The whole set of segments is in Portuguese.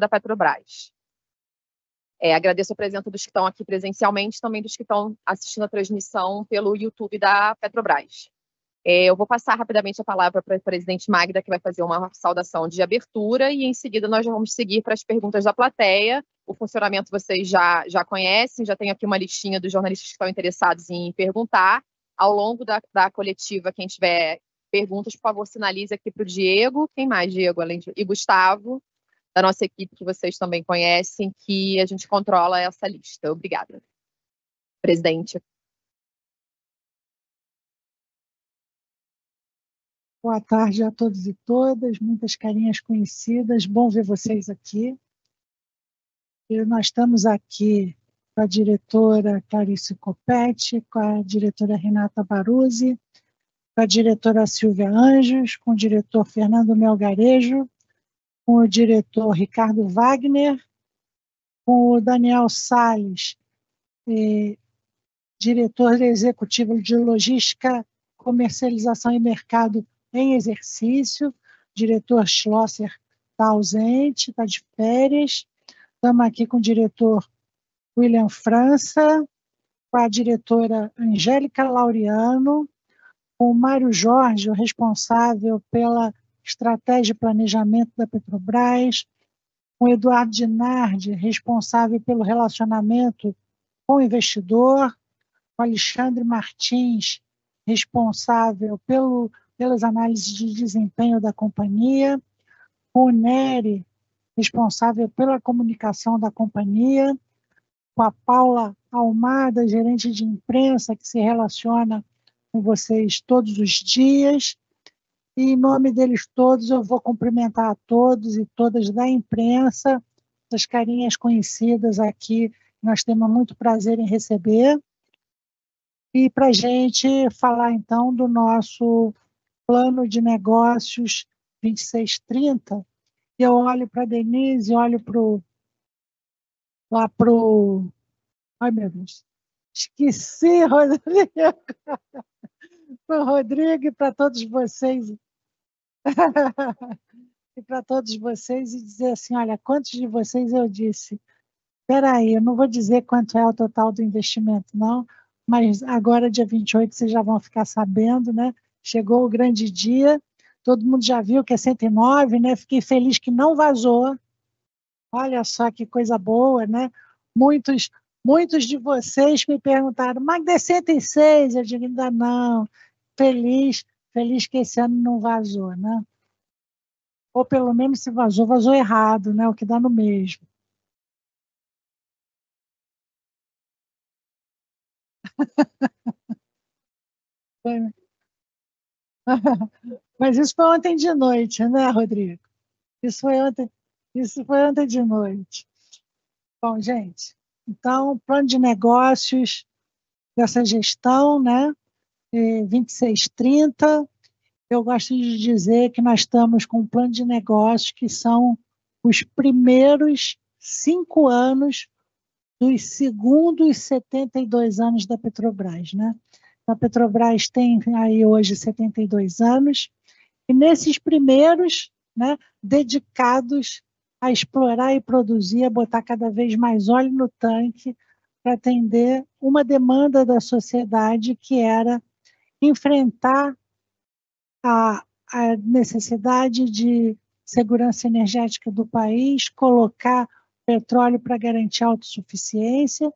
da Petrobras. Agradeço a presença dos que estão aqui presencialmente, também dos que estão assistindo a transmissão pelo YouTube da Petrobras. Eu vou passar rapidamente a palavra para a presidente Magda, que vai fazer uma saudação de abertura, e em seguida nós vamos seguir para as perguntas da plateia. O funcionamento vocês já conhecem, já tenho aqui uma listinha dos jornalistas que estão interessados em perguntar. Ao longo da coletiva, quem tiver perguntas, por favor, sinalize aqui para o Diego. Quem mais, Diego? E Gustavo, da nossa equipe, que vocês também conhecem, que a gente controla essa lista. Obrigada. Presidente. Boa tarde a todos e todas, muitas carinhas conhecidas, bom ver vocês aqui. Nós estamos aqui com a diretora Clarice Coppetti, com a diretora Renata Baruzzi, com a diretora Silvia Anjos, com o diretor Fernando Melgarejo, com o diretor Ricardo Wagner, com o Daniel Salles, diretor executivo de Logística, Comercialização e Mercado em Exercício. Diretor Schlosser está ausente, está de férias. Estamos aqui com o diretor William França, com a diretora Angélica Laureano, com o Mário Jorge, o responsável pela estratégia e planejamento da Petrobras, com o Eduardo Dinardi, responsável pelo relacionamento com o investidor, com o Alexandre Martins, responsável pelas análises de desempenho da companhia, com o Nery, responsável pela comunicação da companhia, com a Paula Almada, gerente de imprensa, que se relaciona com vocês todos os dias. E, em nome deles todos, eu vou cumprimentar a todos e todas da imprensa, das carinhas conhecidas aqui, nós temos muito prazer em receber. E para a gente falar, então, do nosso plano de negócios 2630, eu olho para a Denise, olho lá para o... Ai, meu Deus, esqueci, Rodrigo, para o Rodrigo e para todos vocês, e para todos vocês, e dizer assim, olha, quantos de vocês eu disse, espera aí, eu não vou dizer quanto é o total do investimento, não, mas agora, dia 28, vocês já vão ficar sabendo, né? Chegou o grande dia, todo mundo já viu que é 109, né? Fiquei feliz que não vazou. Olha só que coisa boa, né? Muitos de vocês me perguntaram, mas é 106? Eu digo, ainda não. Feliz que esse ano não vazou, né? Ou pelo menos se vazou, vazou errado, né? O que dá no mesmo. Mas isso foi ontem de noite, né, Rodrigo? Isso foi ontem de noite. Bom, gente, então, plano de negócios dessa gestão, né, 2630, eu gosto de dizer que nós estamos com um plano de negócios que são os primeiros 5 anos dos segundos 72 anos da Petrobras, né? A Petrobras tem aí hoje 72 anos, e nesses primeiros, né, dedicados a explorar e produzir, a botar cada vez mais óleo no tanque para atender uma demanda da sociedade que era enfrentar a necessidade de segurança energética do país, colocar petróleo para garantir a autossuficiência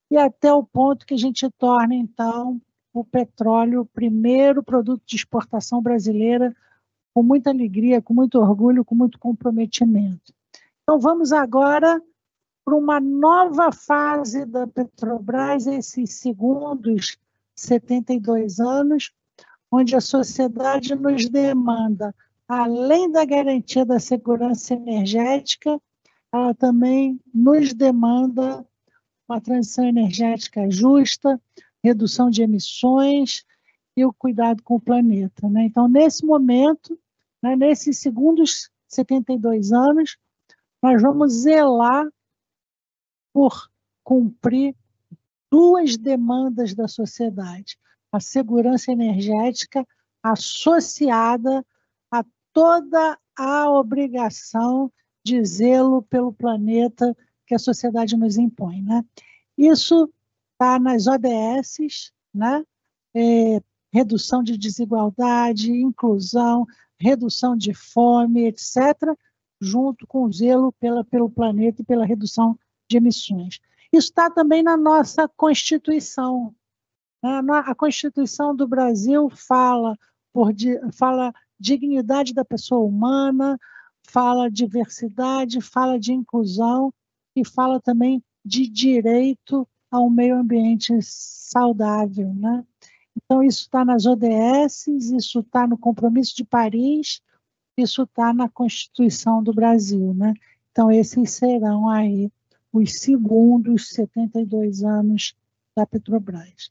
e até o ponto que a gente torna, então, o petróleo o primeiro produto de exportação brasileira com muita alegria, com muito orgulho, com muito comprometimento. Então, vamos agora para uma nova fase da Petrobras, esses segundos 72 anos, onde a sociedade nos demanda, além da garantia da segurança energética, ela também nos demanda uma transição energética justa, redução de emissões e o cuidado com o planeta, né? Então, nesse momento, né, nesses segundos 72 anos, nós vamos zelar por cumprir 2 demandas da sociedade: a segurança energética associada a toda a obrigação de zelo pelo planeta que a sociedade nos impõe, né? Isso está nas ODS, né? Redução de desigualdade, inclusão, redução de fome, etc., junto com o zelo pelo planeta e pela redução de emissões. Isso está também na nossa Constituição. A Constituição do Brasil fala dignidade da pessoa humana, fala diversidade, fala de inclusão e fala também de direito a um meio ambiente saudável, né? Então, isso está nas ODS, isso está no Compromisso de Paris, isso está na Constituição do Brasil, né? Então, esses serão aí os segundos 72 anos da Petrobras.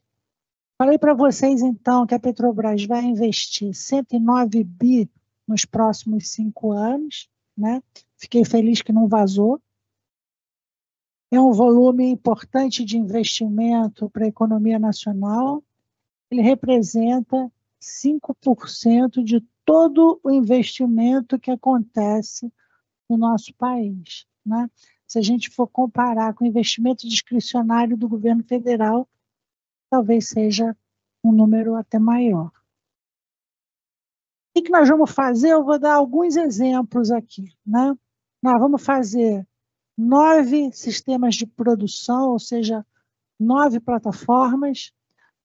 Falei para vocês, então, que a Petrobras vai investir 109 bi nos próximos 5 anos, né? Fiquei feliz que não vazou. É um volume importante de investimento para a economia nacional. Ele representa 5% de todo o investimento que acontece no nosso país, né? Se a gente for comparar com o investimento discricionário do governo federal, talvez seja um número até maior. O que nós vamos fazer? Eu vou dar alguns exemplos aqui, né? Nós vamos fazer 9 sistemas de produção, ou seja, 9 plataformas.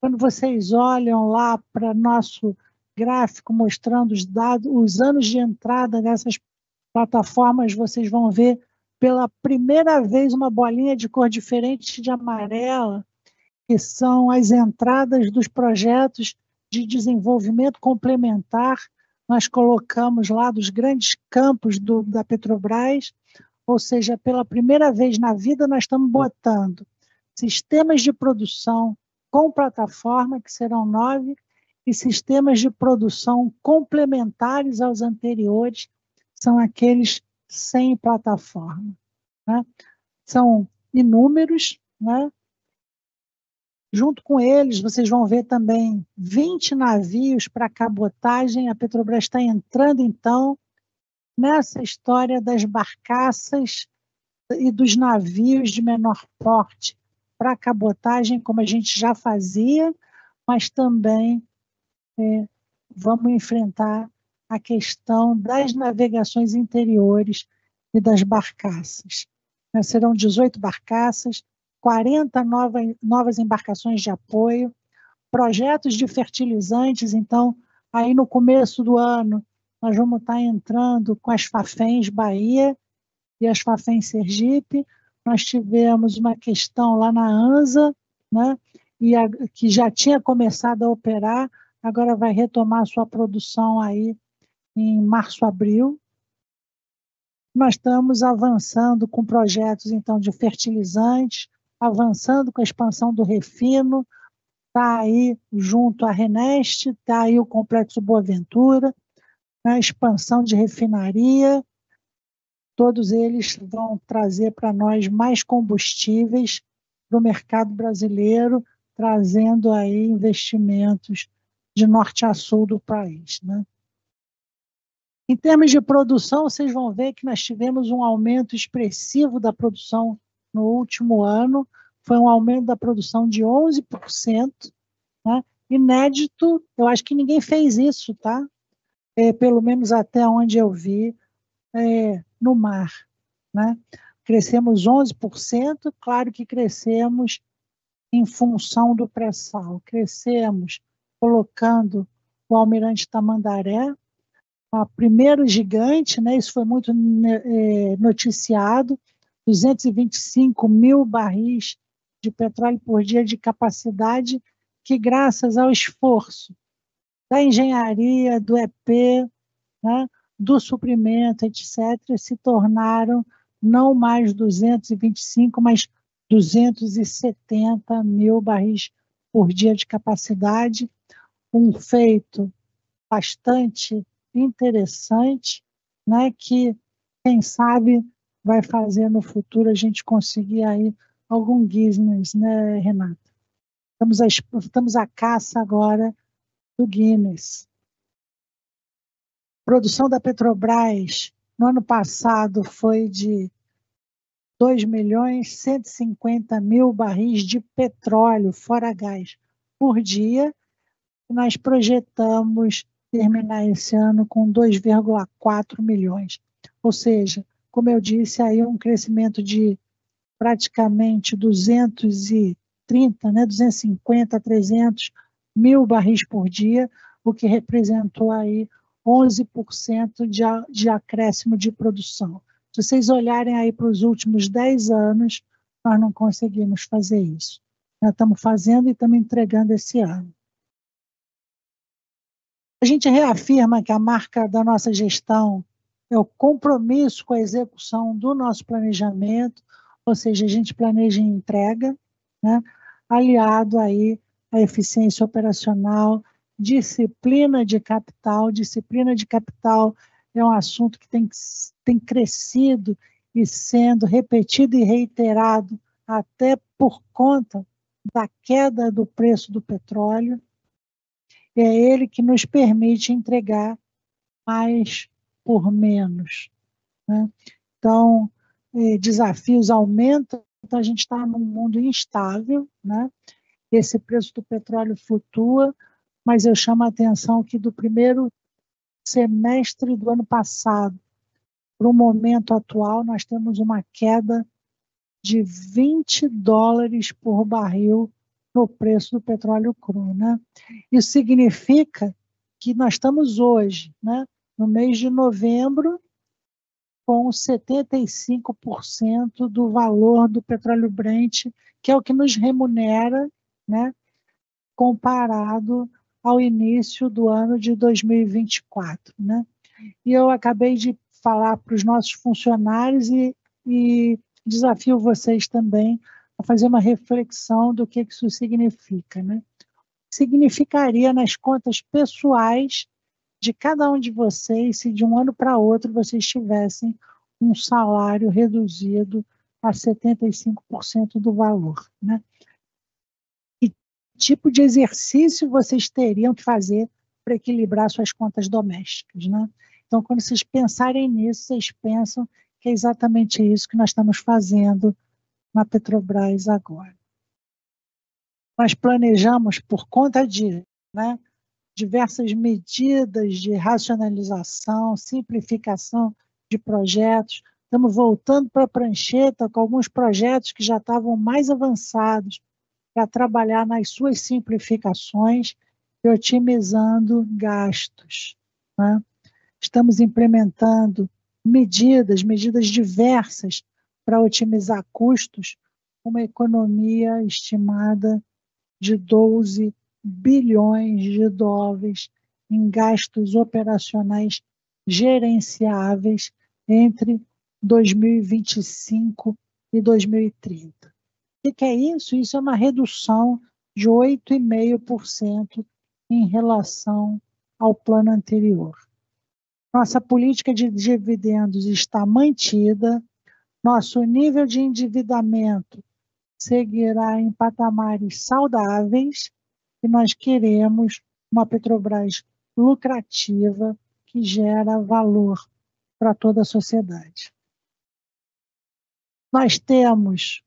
Quando vocês olham lá para nosso gráfico mostrando os dados, os anos de entrada dessas plataformas, vocês vão ver pela primeira vez uma bolinha de cor diferente de amarela, que são as entradas dos projetos de desenvolvimento complementar. Nós colocamos lá dos grandes campos da Petrobras, ou seja, pela primeira vez na vida nós estamos botando sistemas de produção com plataforma, que serão 9, e sistemas de produção complementares aos anteriores, são aqueles sem plataforma, né? São inúmeros, né? Junto com eles, vocês vão ver também 20 navios para cabotagem. A Petrobras está entrando, então, nessa história das barcaças e dos navios de menor porte para cabotagem, como a gente já fazia, mas também vamos enfrentar a questão das navegações interiores e das barcaças. Serão 18 barcaças, 40 novas embarcações de apoio, projetos de fertilizantes. Então, aí no começo do ano, nós vamos estar entrando com as Fafens Bahia e as Fafens Sergipe. Nós tivemos uma questão lá na ANSA, né, que já tinha começado a operar, agora vai retomar sua produção aí em março, abril. Nós estamos avançando com projetos, então, de fertilizantes, avançando com a expansão do refino, está aí junto à Renest, está aí o Complexo Boaventura, a expansão de refinaria. Todos eles vão trazer para nós mais combustíveis para o mercado brasileiro, trazendo aí investimentos de norte a sul do país, né? Em termos de produção, vocês vão ver que nós tivemos um aumento expressivo da produção no último ano, foi um aumento da produção de 11%, né? Inédito, eu acho que ninguém fez isso, tá? Pelo menos até onde eu vi, no mar, né? Crescemos 11%, claro que crescemos em função do pré-sal, crescemos colocando o Almirante Tamandaré, o primeiro gigante, né? Isso foi muito noticiado, 225 mil barris de petróleo por dia de capacidade, que graças ao esforço da engenharia, do EP, né, do suprimento, etc., se tornaram não mais 225, mas 270 mil barris por dia de capacidade, um feito bastante interessante, né, que, quem sabe, vai fazer no futuro a gente conseguir aí algum Guinness, né, Renata? Estamos à caça agora do Guinness. Produção da Petrobras No ano passado foi de 2.150.000 barris de petróleo, fora gás, por dia. Nós projetamos terminar esse ano com 2,4 milhões. Ou seja, como eu disse, aí um crescimento de praticamente 230, 250 a 300 mil barris por dia, o que representou aí 11% de acréscimo de produção. Se vocês olharem aí para os últimos 10 anos, nós não conseguimos fazer isso. Nós estamos fazendo e estamos entregando esse ano. A gente reafirma que a marca da nossa gestão é o compromisso com a execução do nosso planejamento, ou seja, a gente planeja em entrega, né? Aliado aí à eficiência operacional, disciplina de capital. Disciplina de capital é um assunto que tem crescido e sendo repetido e reiterado até por conta da queda do preço do petróleo. É ele que nos permite entregar mais por menos, né? Então, desafios aumentam, então a gente está num mundo instável, né? Esse preço do petróleo flutua, mas eu chamo a atenção que do primeiro semestre do ano passado para o momento atual, nós temos uma queda de $20 por barril no preço do petróleo cru, né? Isso significa que nós estamos hoje, né, no mês de novembro, com 75% do valor do petróleo Brent, que é o que nos remunera, né, comparado ao início do ano de 2024, né? E eu acabei de falar para os nossos funcionários e desafio vocês também a fazer uma reflexão do que isso significa, né? Significaria nas contas pessoais de cada um de vocês se de um ano para outro vocês tivessem um salário reduzido a 75% do valor, né? Que tipo de exercício vocês teriam que fazer para equilibrar suas contas domésticas, né? Então, quando vocês pensarem nisso, vocês pensam que é exatamente isso que nós estamos fazendo na Petrobras agora. Nós planejamos, por conta de, né, diversas medidas de racionalização, simplificação de projetos. Estamos voltando para a prancheta com alguns projetos que já estavam mais avançados para trabalhar nas suas simplificações e otimizando gastos, né? Estamos implementando medidas diversas para otimizar custos, uma economia estimada de 12 bilhões de dólares em gastos operacionais gerenciáveis entre 2025 e 2030. O que é isso? Isso é uma redução de 8,5% em relação ao plano anterior. Nossa política de dividendos está mantida, nosso nível de endividamento seguirá em patamares saudáveis e nós queremos uma Petrobras lucrativa que gera valor para toda a sociedade. Nós temos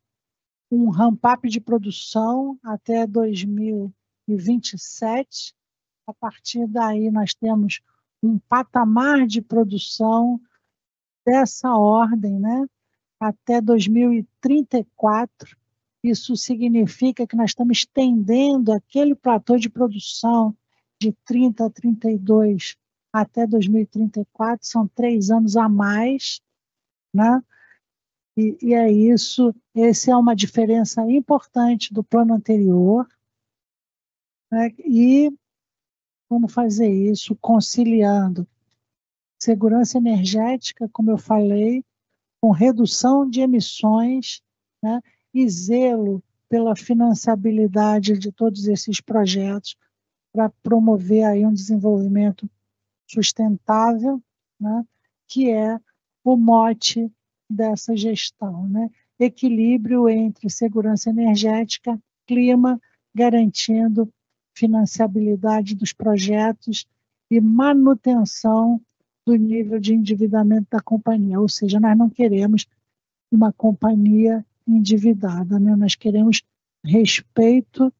um ramp-up de produção até 2027. A partir daí, nós temos um patamar de produção dessa ordem, né, até 2034. Isso significa que nós estamos estendendo aquele platô de produção de 30 a 32 até 2034, são 3 anos a mais, né? E é isso, essa é uma diferença importante do plano anterior, né? E vamos fazer isso conciliando segurança energética, como eu falei, com redução de emissões, né? E zelo pela financiabilidade de todos esses projetos para promover aí um desenvolvimento sustentável, né? Que é o mote dessa gestão, né? Equilíbrio entre segurança energética, clima, garantindo financiabilidade dos projetos e manutenção do nível de endividamento da companhia, ou seja, nós não queremos uma companhia endividada, né? Nós queremos respeito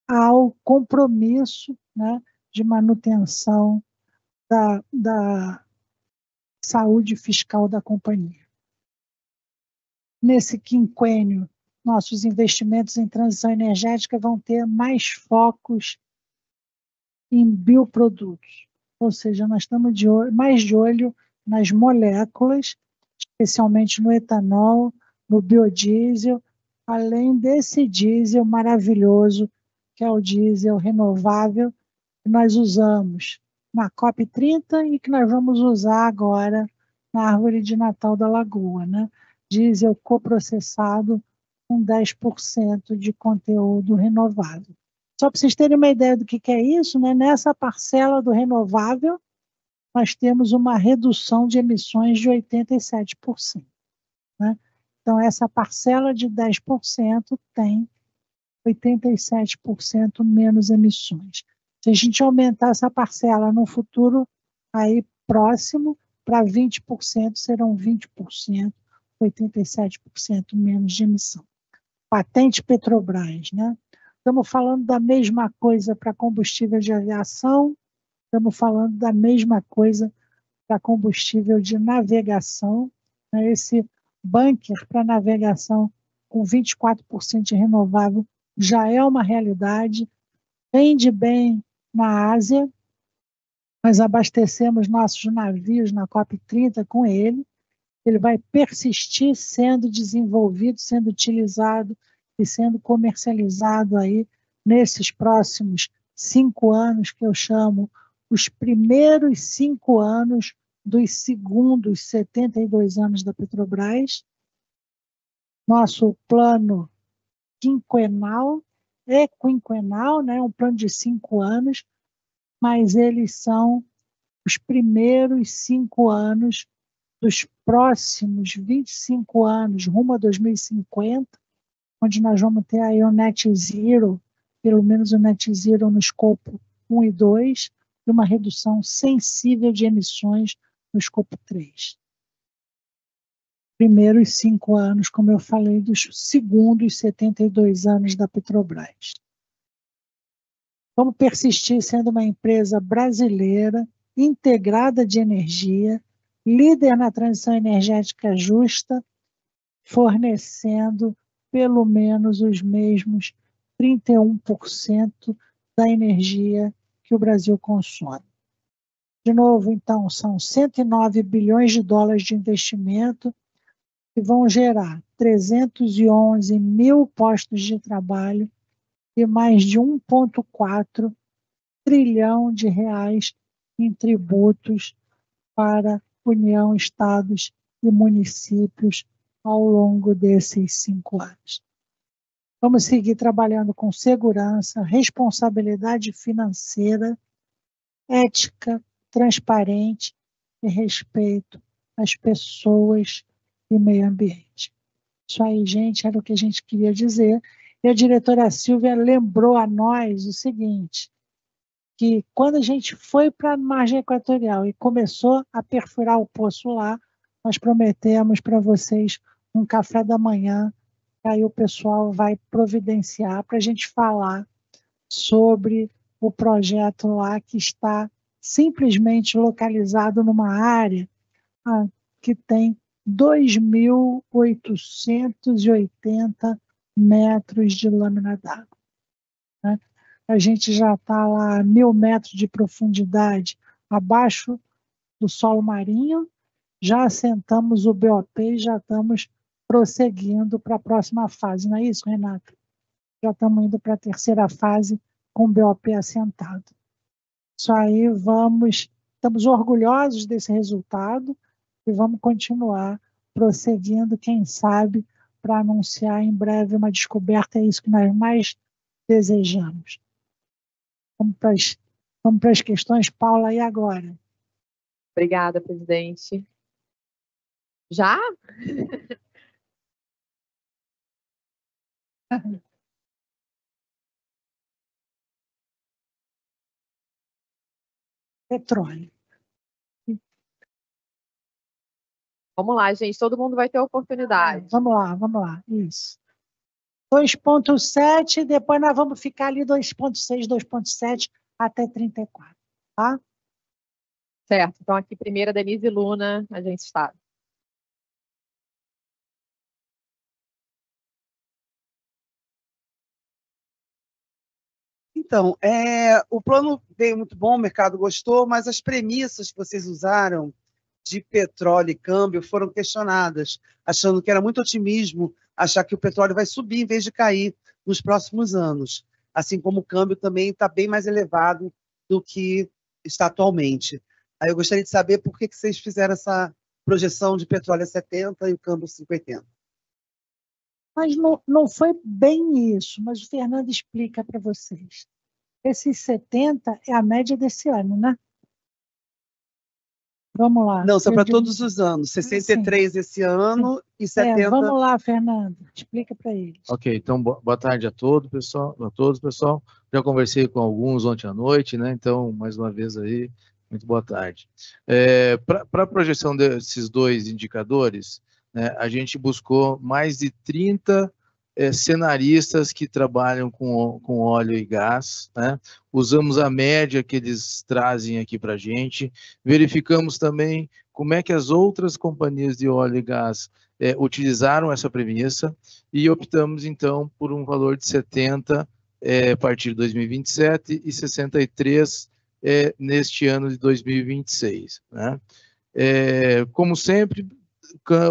ao compromisso, né, de manutenção da saúde fiscal da companhia. Nesse quinquênio, nossos investimentos em transição energética vão ter mais focos em bioprodutos, ou seja, nós estamos mais de olho nas moléculas, especialmente no etanol, no biodiesel, além desse diesel maravilhoso, que é o diesel renovável, que nós usamos na COP30 e que nós vamos usar agora na Árvore de Natal da Lagoa, né? Diesel coprocessado com 10% de conteúdo renovável. Só para vocês terem uma ideia do que é isso, né? Nessa parcela do renovável, nós temos uma redução de emissões de 87%. Né? Então, essa parcela de 10% tem 87% menos emissões. Se a gente aumentar essa parcela no futuro, aí próximo, para 20%, serão 20%, 87% menos de emissão. Patente Petrobras, né? Estamos falando da mesma coisa para combustível de aviação, estamos falando da mesma coisa para combustível de navegação, né? Esse bunker para navegação com 24% de renovável já é uma realidade, vende bem na Ásia, nós abastecemos nossos navios na COP30 com ele vai persistir sendo desenvolvido, sendo utilizado e sendo comercializado aí nesses próximos 5 anos, que eu chamo os primeiros 5 anos dos segundos 72 anos da Petrobras. Nosso plano quinquenal é quinquenal, né? Um plano de 5 anos, mas eles são os primeiros 5 anos dos próximos 25 anos, rumo a 2050, onde nós vamos ter aí o net zero, pelo menos o net zero no escopo 1 e 2, e uma redução sensível de emissões no escopo 3. Primeiros 5 anos, como eu falei, dos segundos 72 anos da Petrobras. Vamos persistir sendo uma empresa brasileira, integrada de energia, líder na transição energética justa, fornecendo pelo menos os mesmos 31% da energia que o Brasil consome. De novo, então, são 109 bilhões de dólares de investimento que vão gerar 311 mil postos de trabalho e mais de 1,4 trilhão de reais em tributos para União, estados e municípios ao longo desses 5 anos. Vamos seguir trabalhando com segurança, responsabilidade financeira, ética, transparente e respeito às pessoas e meio ambiente. Isso aí, gente, era o que a gente queria dizer. E a diretora Silvia lembrou a nós o seguinte, que quando a gente foi para a margem equatorial e começou a perfurar o poço lá, nós prometemos para vocês um café da manhã, que aí o pessoal vai providenciar para a gente falar sobre o projeto lá que está simplesmente localizado numa área que tem 2.880 metros de lâmina d'água. Né? A gente já está lá a 1.000 metros de profundidade abaixo do solo marinho, já assentamos o BOP e já estamos prosseguindo para a próxima fase, não é isso, Renata? Já estamos indo para a terceira fase com o BOP assentado. Isso aí, estamos orgulhosos desse resultado e vamos continuar prosseguindo, quem sabe, para anunciar em breve uma descoberta, é isso que nós mais desejamos. Vamos para as questões, Paula, e agora? Obrigada, presidente. Já? Petróleo. Vamos lá, gente, todo mundo vai ter oportunidade. Vamos lá, isso. 2,7, depois nós vamos ficar ali 2,6, 2,7 até 34, tá? Certo, então aqui primeiro a Denise Luna, Agência Estado. Então, o plano veio muito bom, o mercado gostou, mas as premissas que vocês usaram de petróleo e câmbio foram questionadas, achando que era muito otimismo achar que o petróleo vai subir em vez de cair nos próximos anos, assim como o câmbio também está bem mais elevado do que está atualmente. Aí eu gostaria de saber por que vocês fizeram essa projeção de petróleo a 70 e o câmbio a 5,80. Mas não foi bem isso, mas o Fernando explica para vocês. Esses 70 é a média desse ano, né? Vamos lá. Não, são para todos os anos. 63 esse ano e 70... vamos lá, Fernando. Explica para eles. Ok, então boa tarde a todos, pessoal. Já conversei com alguns ontem à noite, né? Então, mais uma vez aí, muito boa tarde. Para a projeção desses dois indicadores, né, a gente buscou mais de 30 cenaristas que trabalham com óleo e gás, né? Usamos a média que eles trazem aqui para a gente, verificamos também como é que as outras companhias de óleo e gás utilizaram essa premissa e optamos, então, por um valor de 70 a partir de 2027 e 63 neste ano de 2026. Né? Como sempre,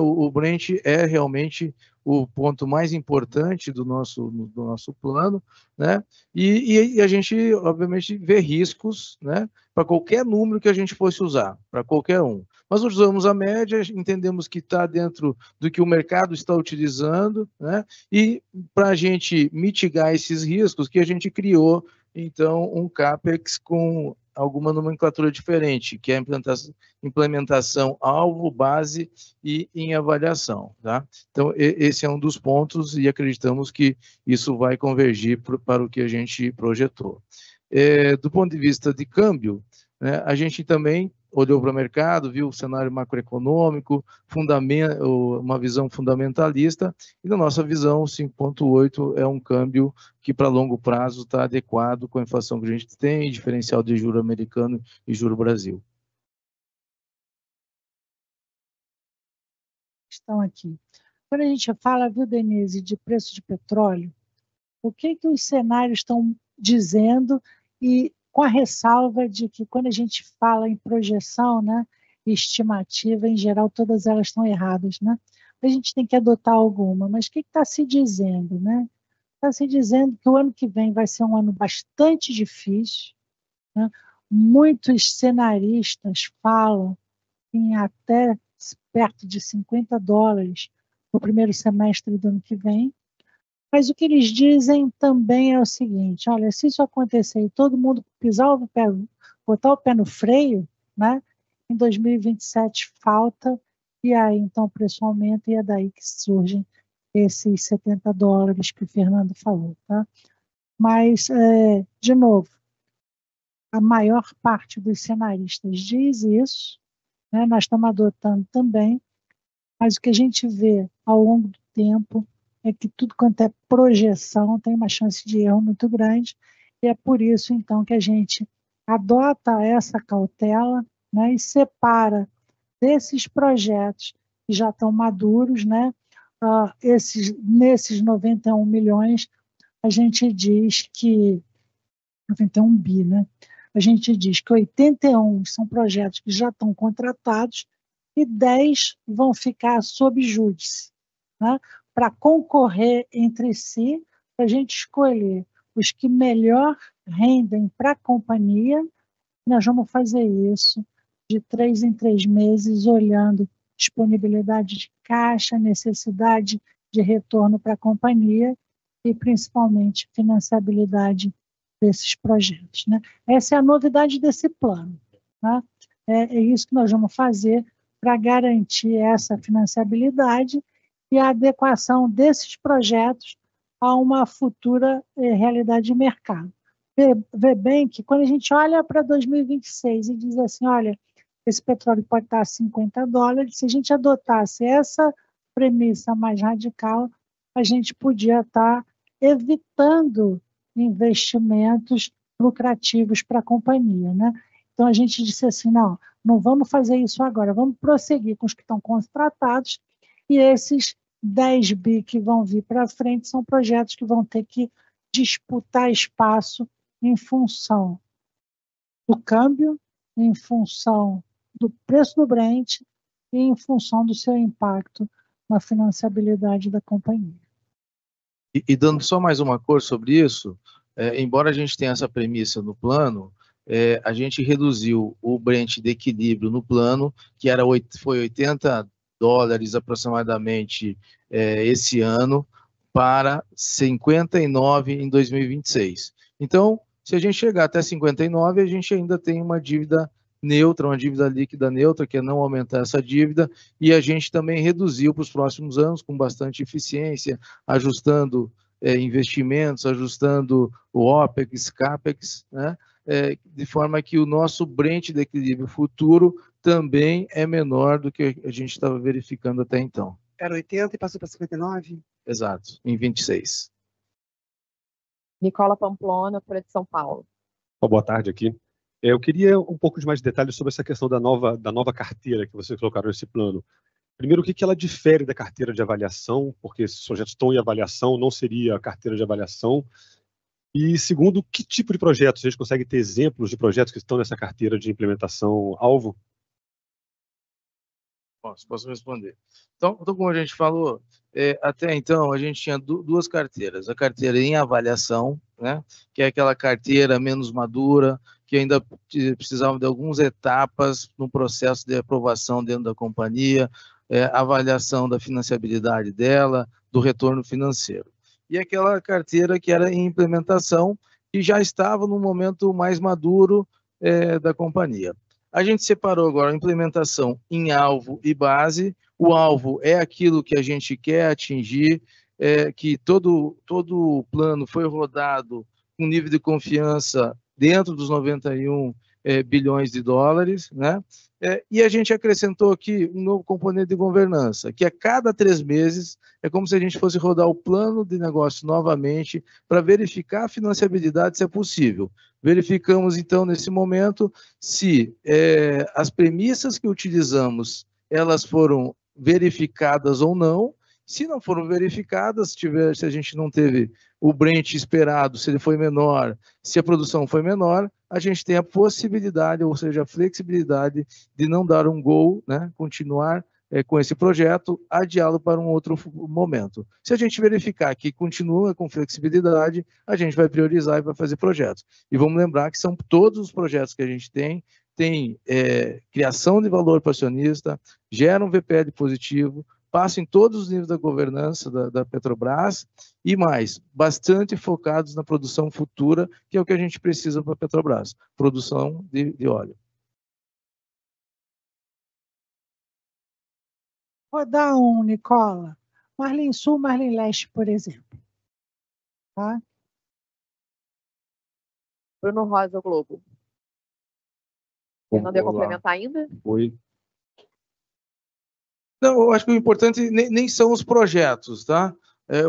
o Brent é realmente o ponto mais importante do nosso plano, né? E a gente, obviamente, vê riscos, né? Para qualquer número que a gente fosse usar, para qualquer um. Nós usamos a média, entendemos que está dentro do que o mercado está utilizando, né? E para a gente mitigar esses riscos, que a gente criou, então, um CAPEX com alguma nomenclatura diferente, que é a implementação alvo, base e em avaliação. Tá? Então, esse é um dos pontos e acreditamos que isso vai convergir para o que a gente projetou. Do ponto de vista de câmbio, né, a gente também olhou para o mercado, viu o cenário macroeconômico, uma visão fundamentalista, e na nossa visão, 5,8 é um câmbio que para longo prazo está adequado com a inflação que a gente tem, diferencial de juro americano e juro Brasil. Estão aqui. Quando a gente fala, viu, Denise, de preço de petróleo, o que os cenários estão dizendo, e com a ressalva de que quando a gente fala em projeção, né, estimativa, em geral, todas elas estão erradas, né? A gente tem que adotar alguma, mas o que está se dizendo, né? Está se dizendo que o ano que vem vai ser um ano bastante difícil, né? Muitos cenaristas falam em até perto de $50 no primeiro semestre do ano que vem, mas o que eles dizem também é o seguinte: olha, se isso acontecer e todo mundo pisar o pé, botar o pé no freio, né, em 2027 falta, e aí então o preço aumenta, e é daí que surgem esses $70 que o Fernando falou. Tá? Mas, de novo, a maior parte dos cenaristas diz isso, né, nós estamos adotando também, mas o que a gente vê ao longo do tempo é que tudo quanto é projeção tem uma chance de erro muito grande, e é por isso, então, que a gente adota essa cautela, né, e separa desses projetos que já estão maduros, né, nesses 91 milhões, a gente diz que 91 bi, né? A gente diz que 81 são projetos que já estão contratados e 10 vão ficar sob júdice, né? Para concorrer entre si, para a gente escolher os que melhor rendem para a companhia. Nós vamos fazer isso de 3 em 3 meses, olhando disponibilidade de caixa, necessidade de retorno para a companhia e, principalmente, financiabilidade desses projetos. Né? Essa é a novidade desse plano. Tá? É isso que nós vamos fazer para garantir essa financiabilidade e a adequação desses projetos a uma futura realidade de mercado. Vê bem que quando a gente olha para 2026 e diz assim, olha, esse petróleo pode estar a $50. Se a gente adotasse essa premissa mais radical, a gente podia estar evitando investimentos lucrativos para a companhia, né? Então a gente disse assim, não vamos fazer isso agora, vamos prosseguir com os que estão contratados, e esses 10 bi que vão vir para frente são projetos que vão ter que disputar espaço em função do câmbio, em função do preço do Brent e em função do seu impacto na financiabilidade da companhia. E dando só mais uma cor sobre isso, embora a gente tenha essa premissa no plano, a gente reduziu o Brent de equilíbrio no plano, que foi $80 aproximadamente esse ano, para 59 em 2026. Então, se a gente chegar até 59, a gente ainda tem uma dívida neutra, uma dívida líquida neutra, que é não aumentar essa dívida, e a gente também reduziu para os próximos anos com bastante eficiência, ajustando investimentos, ajustando o OPEX, CAPEX, né? De forma que o nosso Brent de equilíbrio futuro também é menor do que a gente estava verificando até então. Era 80 e passou para 59? Exato, em 26. Nicola Pamplona, Folha de São Paulo. Boa tarde aqui. Eu queria um pouco de mais detalhes sobre essa questão da nova carteira que vocês colocaram nesse plano. Primeiro, o que ela difere da carteira de avaliação, porque esses projetos estão em avaliação, não seria a carteira de avaliação. E segundo, que tipo de projetos? A gente consegue ter exemplos de projetos que estão nessa carteira de implementação alvo? Posso responder. Então, como a gente falou, até então a gente tinha duas carteiras. A carteira em avaliação, né, que é aquela carteira menos madura, que ainda precisava de algumas etapas no processo de aprovação dentro da companhia, avaliação da financiabilidade dela, do retorno financeiro. E aquela carteira que era em implementação, que já estava no momento mais maduro da companhia. A gente separou agora a implementação em alvo e base. O alvo é aquilo que a gente quer atingir, que todo o plano foi rodado com nível de confiança dentro dos 91 bilhões de dólares, né? E a gente acrescentou aqui um novo componente de governança, que a cada 3 meses é como se a gente fosse rodar o plano de negócio novamente para verificar a financiabilidade, se é possível. Verificamos, então, nesse momento, se as premissas que utilizamos, elas foram verificadas ou não. Se não foram verificadas, se a gente não teve o Brent esperado, se ele foi menor, se a produção foi menor, a gente tem a possibilidade, ou seja, a flexibilidade de não dar um go, né, continuar com esse projeto, adiá-lo para um outro momento. Se a gente verificar que continua com flexibilidade, a gente vai priorizar e vai fazer projetos. E vamos lembrar que são todos os projetos que a gente tem criação de valor para o acionista, geram VPL positivo, passam em todos os níveis da governança da Petrobras e mais, bastante focados na produção futura, que é o que a gente precisa para a Petrobras, produção de óleo. Vou dar Nicola. Marlim Sul, Marlim Leste, por exemplo. Tá? Bruno Rosa, o Globo. Você não deu complementar ainda? Oi. Não, eu acho que o importante nem são os projetos, tá?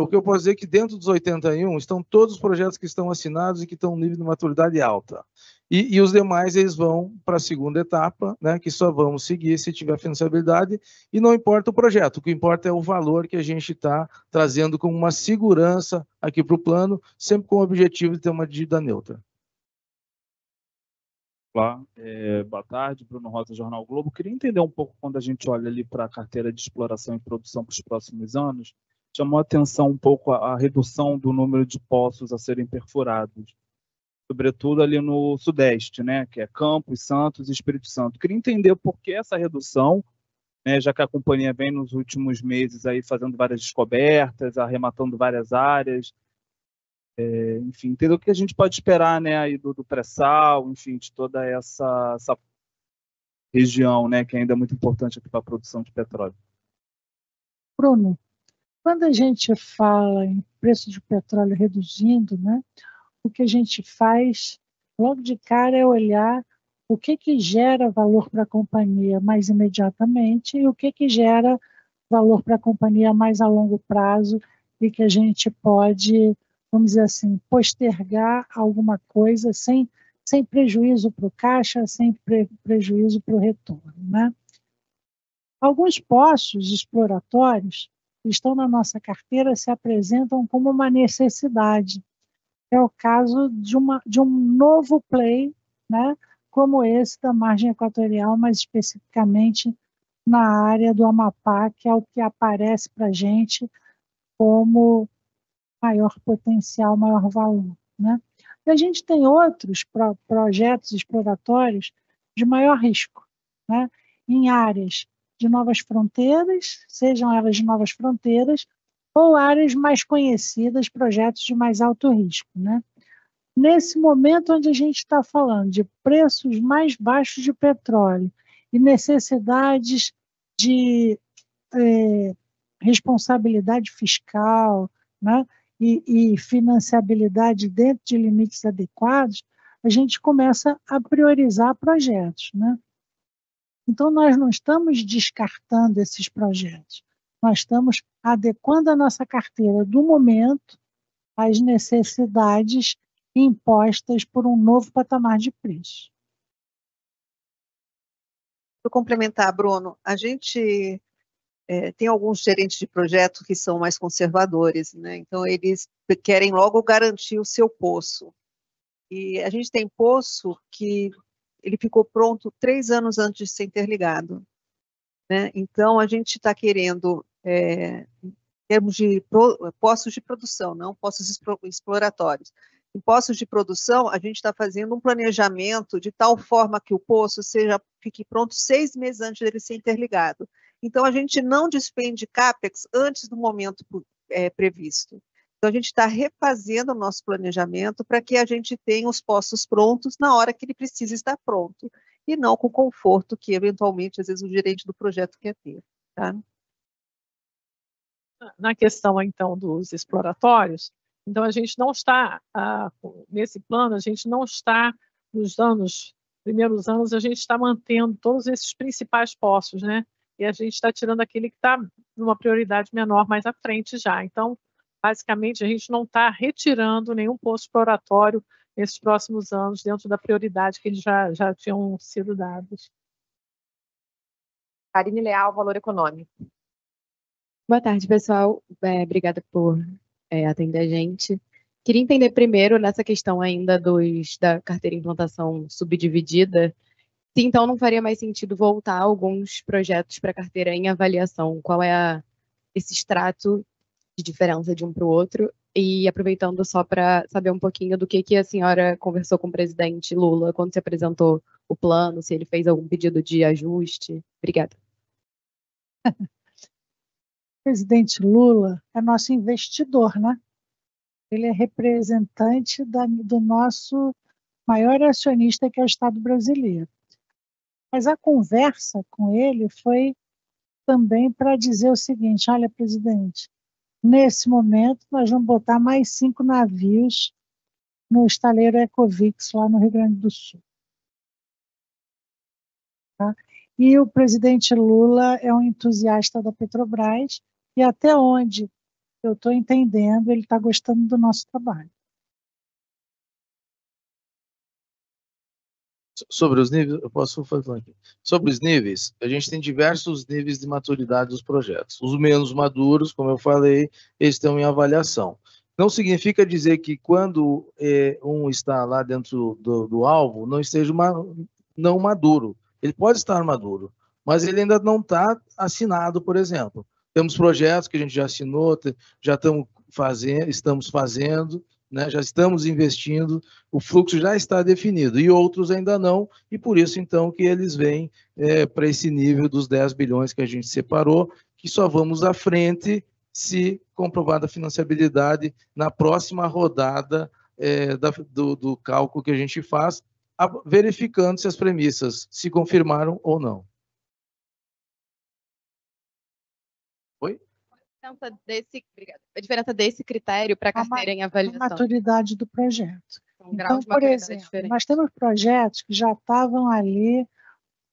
O que eu posso dizer é que dentro dos 81 estão todos os projetos que estão assinados e que estão em nível de maturidade alta. E os demais, eles vão para a segunda etapa, né, que só vamos seguir se tiver financiabilidade, e não importa o projeto, o que importa é o valor que a gente está trazendo como uma segurança aqui para o plano, sempre com o objetivo de ter uma dívida neutra. Olá, boa tarde, Bruno Rosa, Jornal Globo. Queria entender um pouco, quando a gente olha ali para a carteira de exploração e produção para os próximos anos, chamou a atenção um pouco a redução do número de poços a serem perfurados, sobretudo ali no Sudeste, né, que é Campos, Santos e Espírito Santo. Queria entender por que essa redução, né, já que a companhia vem nos últimos meses aí fazendo várias descobertas, arrematando várias áreas, enfim, entender o que a gente pode esperar, né, aí do pré-sal, enfim, de toda essa região, né, que ainda é muito importante aqui para a produção de petróleo. Bruno, quando a gente fala em preço de petróleo reduzindo, né, o que a gente faz logo de cara é olhar o que gera valor para a companhia mais imediatamente e o que gera valor para a companhia mais a longo prazo e que a gente pode, vamos dizer assim, postergar alguma coisa sem prejuízo para o caixa, sem prejuízo para o retorno, né? Alguns poços exploratórios que estão na nossa carteira se apresentam como uma necessidade. É o caso de um novo play, né, como esse da margem equatorial, mais especificamente na área do Amapá, que é o que aparece para a gente como maior potencial, maior valor, né? E a gente tem outros projetos exploratórios de maior risco, né? Em áreas de novas fronteiras, sejam elas de novas fronteiras, ou áreas mais conhecidas, projetos de mais alto risco, né? Nesse momento onde a gente está falando de preços mais baixos de petróleo e necessidades de responsabilidade fiscal, né, e financiabilidade dentro de limites adequados, a gente começa a priorizar projetos, né? Então, nós não estamos descartando esses projetos, nós estamos adequando a nossa carteira do momento às necessidades impostas por um novo patamar de preço. Para complementar, Bruno, a gente tem alguns gerentes de projeto que são mais conservadores, né? Então, eles querem logo garantir o seu poço. E a gente tem poço que ele ficou pronto 3 anos antes de ser interligado, né? Então, a gente está querendo, em termos de poços de produção, não poços exploratórios. Em poços de produção, a gente está fazendo um planejamento de tal forma que o poço fique pronto 6 meses antes dele ser interligado. Então, a gente não despende CAPEX antes do momento previsto. Então, a gente está refazendo o nosso planejamento para que a gente tenha os poços prontos na hora que ele precisa estar pronto, e não com o conforto que, eventualmente, às vezes, o gerente do projeto quer ter. Tá? Na questão, então, dos exploratórios, então a gente não está, nesse plano, a gente não está, nos primeiros anos, a gente está mantendo todos esses principais poços, né? E a gente está tirando aquele que está numa prioridade menor mais à frente já. Então, basicamente, a gente não está retirando nenhum poço exploratório nesses próximos anos dentro da prioridade que eles já tinham sido dados. Karine Leal, Valor Econômico. Boa tarde, pessoal. Obrigada por atender a gente. Queria entender primeiro, nessa questão ainda da carteira de implantação subdividida, se então não faria mais sentido voltar alguns projetos para a carteira em avaliação. Qual é esse extrato de diferença de um para o outro? E aproveitando só para saber um pouquinho do que a senhora conversou com o presidente Lula quando se apresentou o plano, se ele fez algum pedido de ajuste. Obrigada. O presidente Lula é nosso investidor, né? Ele é representante do nosso maior acionista, que é o Estado brasileiro. Mas a conversa com ele foi também para dizer o seguinte: olha, presidente, nesse momento nós vamos botar mais 5 navios no estaleiro Ecovix, lá no Rio Grande do Sul. Tá? E o presidente Lula é um entusiasta da Petrobras e, até onde eu estou entendendo, ele está gostando do nosso trabalho. Sobre os níveis, eu posso falar aqui. Sobre os níveis, a gente tem diversos níveis de maturidade dos projetos. Os menos maduros, como eu falei, eles estão em avaliação. Não significa dizer que quando um está lá dentro do alvo, não esteja não maduro. Ele pode estar maduro, mas ele ainda não está assinado, por exemplo. Temos projetos que a gente já assinou, já estamos fazendo, né, já estamos investindo, o fluxo já está definido, e outros ainda não, e por isso, então, que eles vêm para esse nível dos 10 bilhões que a gente separou, que só vamos à frente se comprovada a financiabilidade na próxima rodada do cálculo que a gente faz, verificando se as premissas se confirmaram ou não. Oi? A diferença desse critério para a carteira em avaliação. A maturidade do projeto. Um grau Então, de por maturidade exemplo, diferente. nós temos projetos que já estavam ali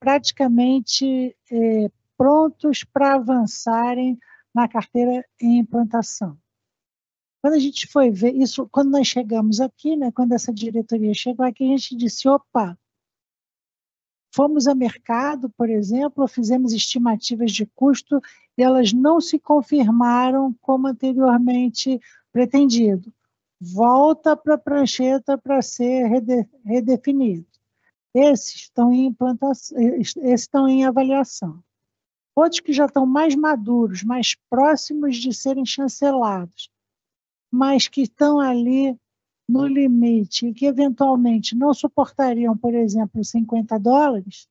praticamente prontos para avançarem na carteira em implantação. Quando a gente foi ver isso, quando nós chegamos aqui, né, quando essa diretoria chegou aqui, a gente disse, opa, fomos a mercado, por exemplo, fizemos estimativas de custo e elas não se confirmaram como anteriormente pretendido. Volta para a prancheta para ser redefinido. Esses estão em implantação, esses estão em avaliação. Outros que já estão mais maduros, mais próximos de serem chancelados, mas que estão ali no limite e que eventualmente não suportariam, por exemplo, $50,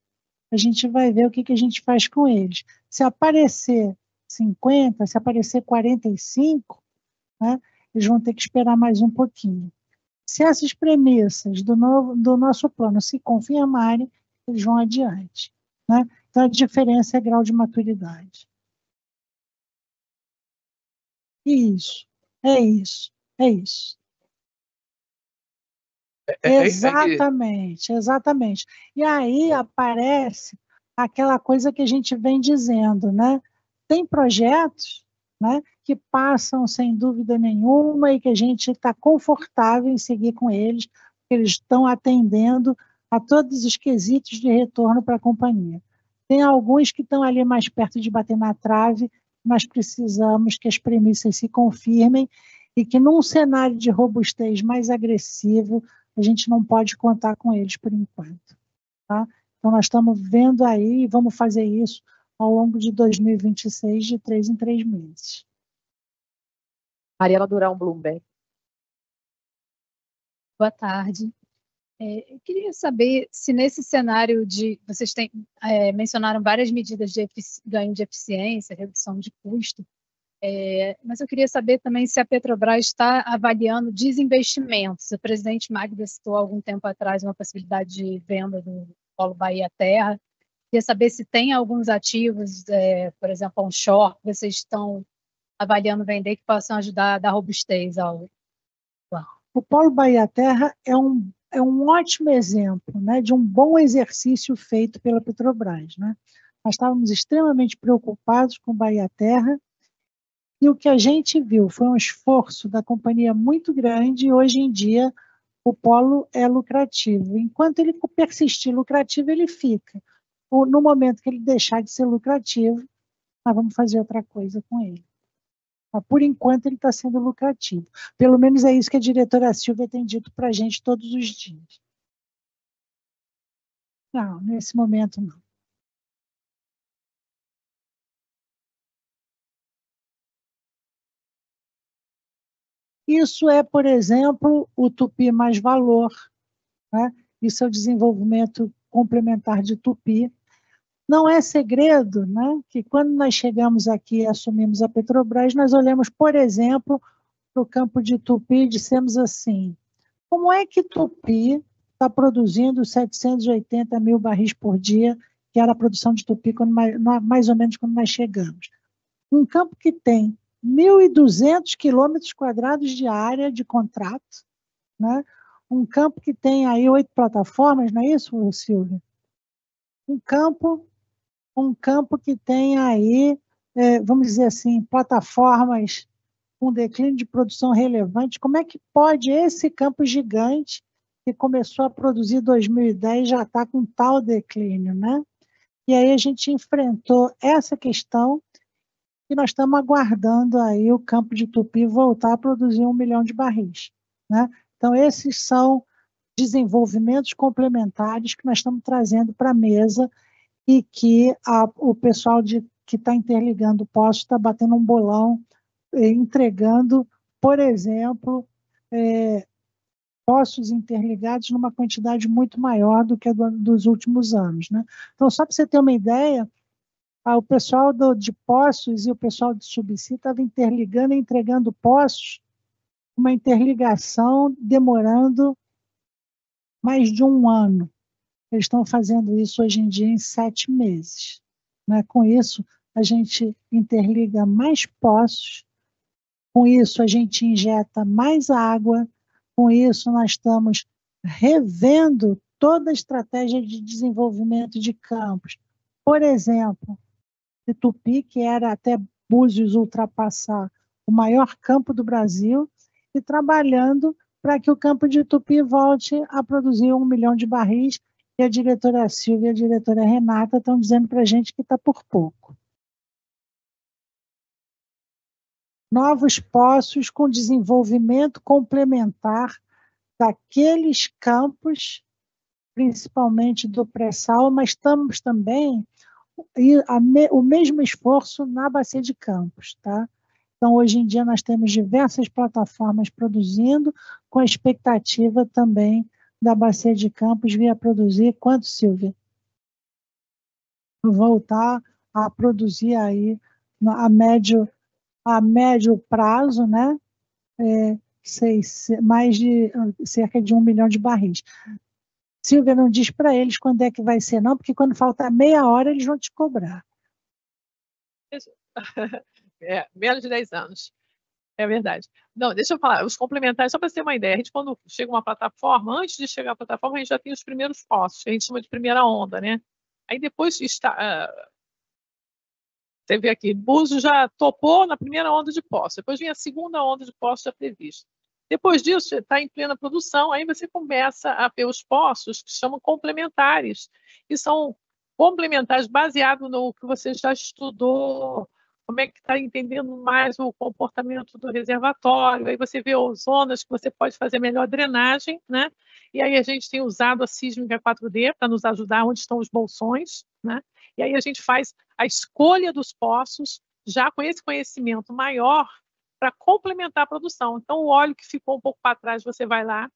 a gente vai ver o que a gente faz com eles. Se aparecer 50, se aparecer 45, né, eles vão ter que esperar mais um pouquinho. Se essas premissas do nosso plano se confirmarem, eles vão adiante, né? Então, a diferença é grau de maturidade. Isso, é isso, é isso. Exatamente, exatamente. E aí aparece aquela coisa que a gente vem dizendo, né? Tem projetos, né, que passam sem dúvida nenhuma e que a gente está confortável em seguir com eles, porque eles estão atendendo a todos os quesitos de retorno para a companhia. Tem alguns que estão ali mais perto de bater na trave, nós precisamos que as premissas se confirmem e que num cenário de robustez mais agressivo, a gente não pode contar com eles por enquanto. Tá? Então, nós estamos vendo aí e vamos fazer isso ao longo de 2026, de 3 em 3 meses. Mariela Durão, Bloomberg. Boa tarde. Eu queria saber se nesse cenário de... Vocês mencionaram várias medidas de ganho de eficiência, redução de custo, mas eu queria saber também se a Petrobras está avaliando desinvestimentos. O presidente Magda citou há algum tempo atrás uma possibilidade de venda do Polo Bahia Terra. Queria saber se tem alguns ativos, por exemplo, onshore, que vocês estão avaliando vender que possam ajudar a dar robustez ao plano. O Polo Bahia Terra é um ótimo exemplo, né, de um bom exercício feito pela Petrobras, né? Nós estávamos extremamente preocupados com Bahia Terra e o que a gente viu foi um esforço da companhia muito grande e hoje em dia o polo é lucrativo. Enquanto ele persistir lucrativo, ele fica. No momento que ele deixar de ser lucrativo, nós vamos fazer outra coisa com ele. Mas, por enquanto, ele está sendo lucrativo. Pelo menos é isso que a diretora Silvia tem dito para a gente todos os dias. Não, nesse momento não. Isso é, por exemplo, o Tupi Mais Valor, né? Isso é o desenvolvimento complementar de Tupi. Não é segredo, né, que quando nós chegamos aqui e assumimos a Petrobras, nós olhamos, por exemplo, para o campo de Tupi e dissemos assim, como é que Tupi está produzindo 780 mil barris por dia, que era a produção de Tupi mais ou menos quando nós chegamos? Um campo que tem 1.200 quilômetros quadrados de área de contrato, né? Um campo que tem aí 8 plataformas, não é isso, Silvia? Um campo que tem aí, vamos dizer assim, plataformas com declínio de produção relevante. Como é que pode esse campo gigante, que começou a produzir em 2010, já está com tal declínio, né? E aí a gente enfrentou essa questão e nós estamos aguardando aí o campo de Tupi voltar a produzir 1 milhão de barris, né? Então, esses são desenvolvimentos complementares que nós estamos trazendo para a mesa e que o pessoal que está interligando o posto está batendo um bolão, entregando, por exemplo, postos interligados numa quantidade muito maior do que a dos últimos anos, né? Então, só para você ter uma ideia, o pessoal de Poços e o pessoal de Subsea estavam interligando e entregando postos, uma interligação demorando mais de 1 ano. Eles estão fazendo isso hoje em dia em 7 meses. Né? Com isso, a gente interliga mais poços, com isso a gente injeta mais água, com isso nós estamos revendo toda a estratégia de desenvolvimento de campos. Por exemplo, de Tupi, que era até Búzios ultrapassar o maior campo do Brasil, e trabalhando para que o campo de Tupi volte a produzir 1 milhão de barris, e a diretora Silvia e a diretora Renata estão dizendo para a gente que está por pouco. Novos poços com desenvolvimento complementar daqueles campos, principalmente do pré-sal, mas estamos também o mesmo esforço na Bacia de Campos, tá? Então, hoje em dia, nós temos diversas plataformas produzindo, com a expectativa também da Bacia de Campos vir a produzir, quanto, Silvia? Voltar a produzir aí a médio prazo, né? Mais de cerca de 1 milhão de barris. Silvia, não diz para eles quando é que vai ser, não, porque quando faltar meia hora, eles vão te cobrar. Menos de 10 anos. É verdade. Não, deixa eu falar, os complementares, só para você ter uma ideia, a gente, quando chega uma plataforma, antes de chegar à plataforma, a gente já tem os primeiros poços, que a gente chama de primeira onda, né? Aí depois está. Você vê aqui, Búzios já topou na primeira onda de poços, depois vem a segunda onda de poços já prevista. Depois disso, está em plena produção, aí você começa a ver os poços que chamam complementares, que são complementares baseados no que você já estudou, como é que está entendendo mais o comportamento do reservatório, aí você vê as zonas que você pode fazer melhor drenagem, né? E aí a gente tem usado a sísmica 4D para nos ajudar onde estão os bolsões, né? E aí a gente faz a escolha dos poços já com esse conhecimento maior para complementar a produção. Então, o óleo que ficou um pouco para trás, você vai lá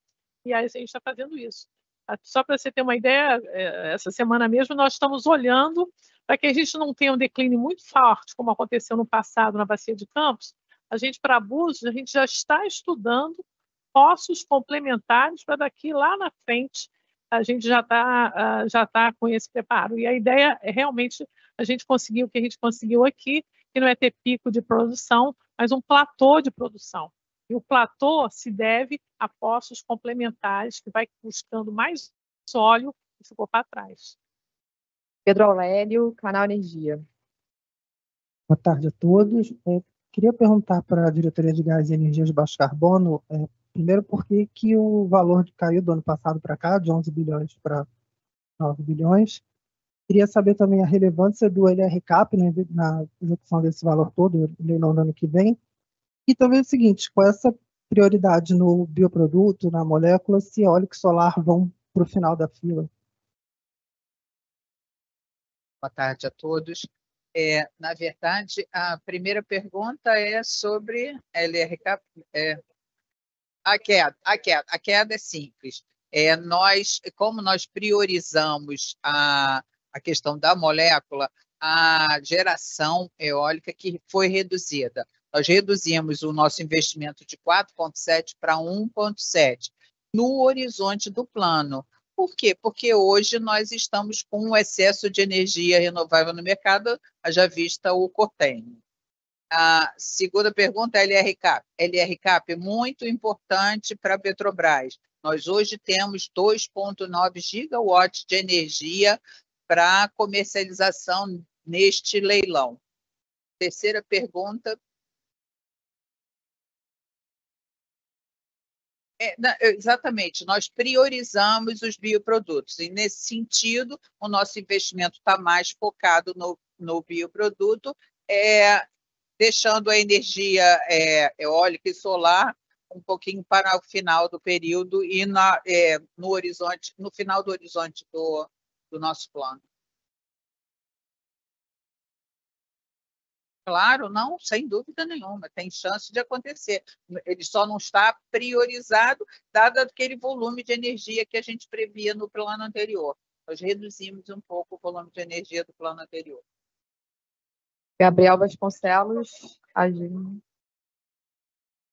e aí a gente está fazendo isso. Só para você ter uma ideia, essa semana mesmo nós estamos olhando para que a gente não tenha um declínio muito forte, como aconteceu no passado na Bacia de Campos. A gente, para Búzios, a gente já está estudando poços complementares para daqui lá na frente a gente já tá com esse preparo. E a ideia é realmente a gente conseguir o que a gente conseguiu aqui, que não é ter pico de produção, mas um platô de produção. E o platô se deve a poços complementares, que vai buscando mais óleo que ficou para trás. Pedro Aurélio, Canal Energia. Boa tarde a todos. Queria perguntar para a Diretoria de Gás e Energia de Baixo Carbono, primeiro, por que o valor caiu do ano passado para cá, de 11 bilhões para 9 bilhões. Queria saber também a relevância do LRCAP, né, na execução desse valor todo, leilão do ano que vem. E também o seguinte, com essa prioridade no bioproduto, na molécula, se eólico e solar vão para o final da fila. Boa tarde a todos. Na verdade, a primeira pergunta é sobre LRCAP. A queda é simples. Como nós priorizamos a questão da molécula, a geração eólica que foi reduzida. Nós reduzimos o nosso investimento de 4,7 para 1,7 no horizonte do plano. Por quê? Porque hoje nós estamos com um excesso de energia renovável no mercado, haja vista o Cortênio. A segunda pergunta é LRCAP. LRCAP é muito importante para a Petrobras. Nós hoje temos 2,9 gigawatts de energia para comercialização neste leilão. Terceira pergunta. Exatamente, nós priorizamos os bioprodutos e, nesse sentido, o nosso investimento está mais focado no bioproduto, deixando a energia eólica e solar um pouquinho para o final do período e no final do horizonte do nosso plano. Claro, não, sem dúvida nenhuma, tem chance de acontecer. Ele só não está priorizado, dado aquele volume de energia que a gente previa no plano anterior. Nós reduzimos um pouco o volume de energia do plano anterior. Gabriel Vasconcelos, Agir.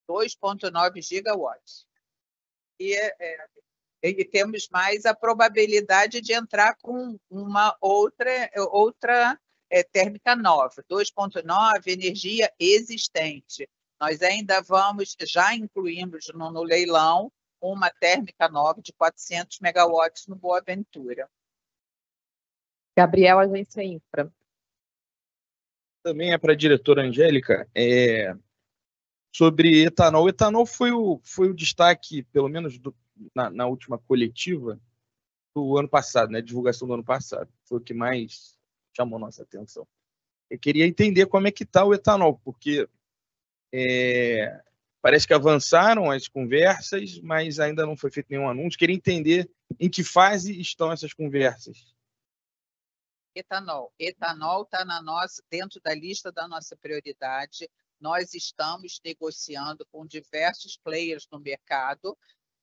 2,9 gigawatts. E temos mais a probabilidade de entrar com uma outra térmica nova, 2,9, energia existente. Nós ainda já incluímos no leilão uma térmica nova de 400 megawatts no Boa Ventura. Gabriel, Agência Infra. Também é para a diretora Angélica, sobre etanol. O etanol foi o destaque, pelo menos na última coletiva do ano passado, né? Divulgação do ano passado. Foi o que mais chamou nossa atenção. Eu queria entender como é que está o etanol, porque parece que avançaram as conversas, mas ainda não foi feito nenhum anúncio. Queria entender em que fase estão essas conversas. Etanol está dentro da lista da nossa prioridade. Nós estamos negociando com diversos players no mercado.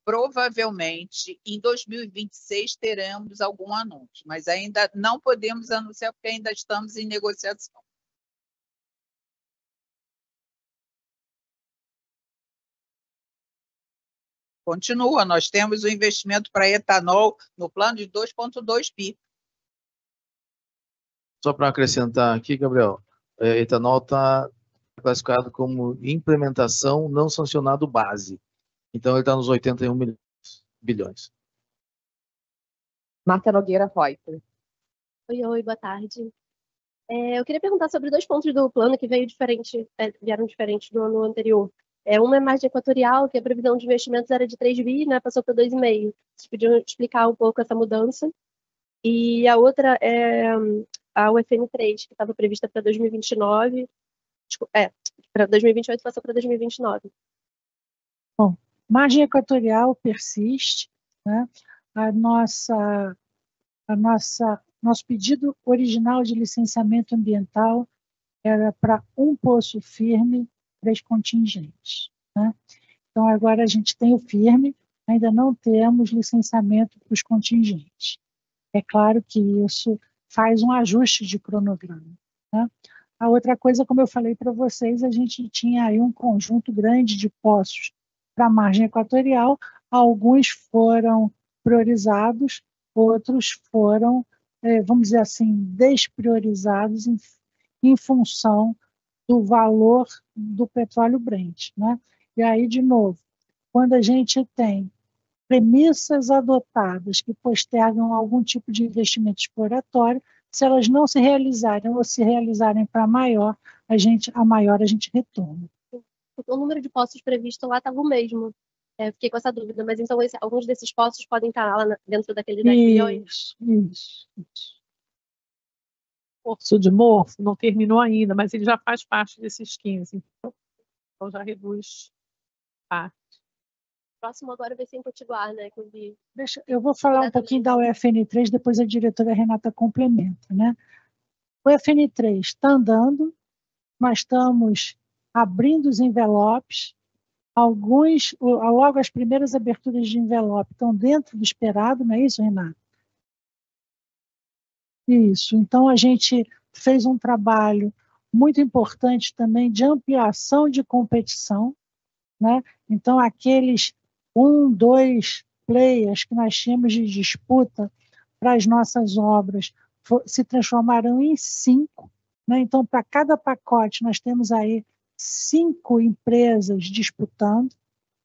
Provavelmente, em 2026, teremos algum anúncio, mas ainda não podemos anunciar porque ainda estamos em negociação. Continua, nós temos o investimento para etanol no plano de 2,2 bi. Só para acrescentar aqui, Gabriel, etanol está classificado como implementação não sancionado base. Então, ele está nos 81 bilhões. Marta Nogueira Reuter. Oi, boa tarde. Eu queria perguntar sobre 2 pontos do plano que vieram diferentes do ano anterior. Uma é margem equatorial, que a previsão de investimentos era de 3 bi, né, passou para 2,5. Vocês podiam explicar um pouco essa mudança? E a outra é a UFN3, que estava prevista para 2029. Para 2028 passou para 2029. Bom, margem equatorial persiste, né? Nosso pedido original de licenciamento ambiental era para um poço firme, 3 contingentes, né? Então, agora a gente tem o firme, ainda não temos licenciamento para os contingentes. É claro que isso faz um ajuste de cronograma, né? A outra coisa, como eu falei para vocês, a gente tinha aí um conjunto grande de poços para a margem equatorial, alguns foram priorizados, outros foram, vamos dizer assim, despriorizados em função do valor do petróleo Brent, né? E aí, de novo, quando a gente tem premissas adotadas que postergam algum tipo de investimento exploratório, se elas não se realizarem ou se realizarem para maior, a gente retoma. O número de poços previsto lá estava o mesmo. Fiquei com essa dúvida, mas então alguns desses poços podem estar lá dentro daqueles 10 bilhões? Isso. O Poço de Morfo não terminou ainda, mas ele já faz parte desses 15. Então já reduz parte. Próximo agora vai ser em Potiguar, né? Eu vou falar um pouquinho da UFN3, depois a diretora Renata complementa, né? O UFN3 está andando, nós estamos abrindo os envelopes, logo as primeiras aberturas de envelope estão dentro do esperado, não é isso, Renata? Isso, então a gente fez um trabalho muito importante também de ampliação de competição, né? Então aqueles 1, 2 players que nós tínhamos de disputa para as nossas obras se transformarão em 5, né? Então para cada pacote nós temos aí 5 empresas disputando,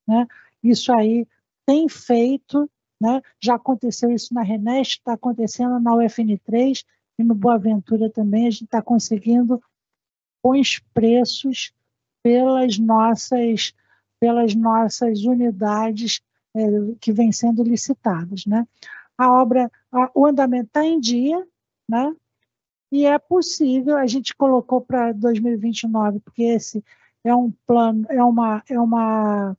né? Isso aí tem feito, né? Já aconteceu isso na Renest, está acontecendo na UFN3 e no Boa Ventura também. A gente está conseguindo bons preços pelas nossas unidades que vêm sendo licitadas, né? O andamento está em dia, né? E é possível, a gente colocou para 2029, porque esse é um plano, é uma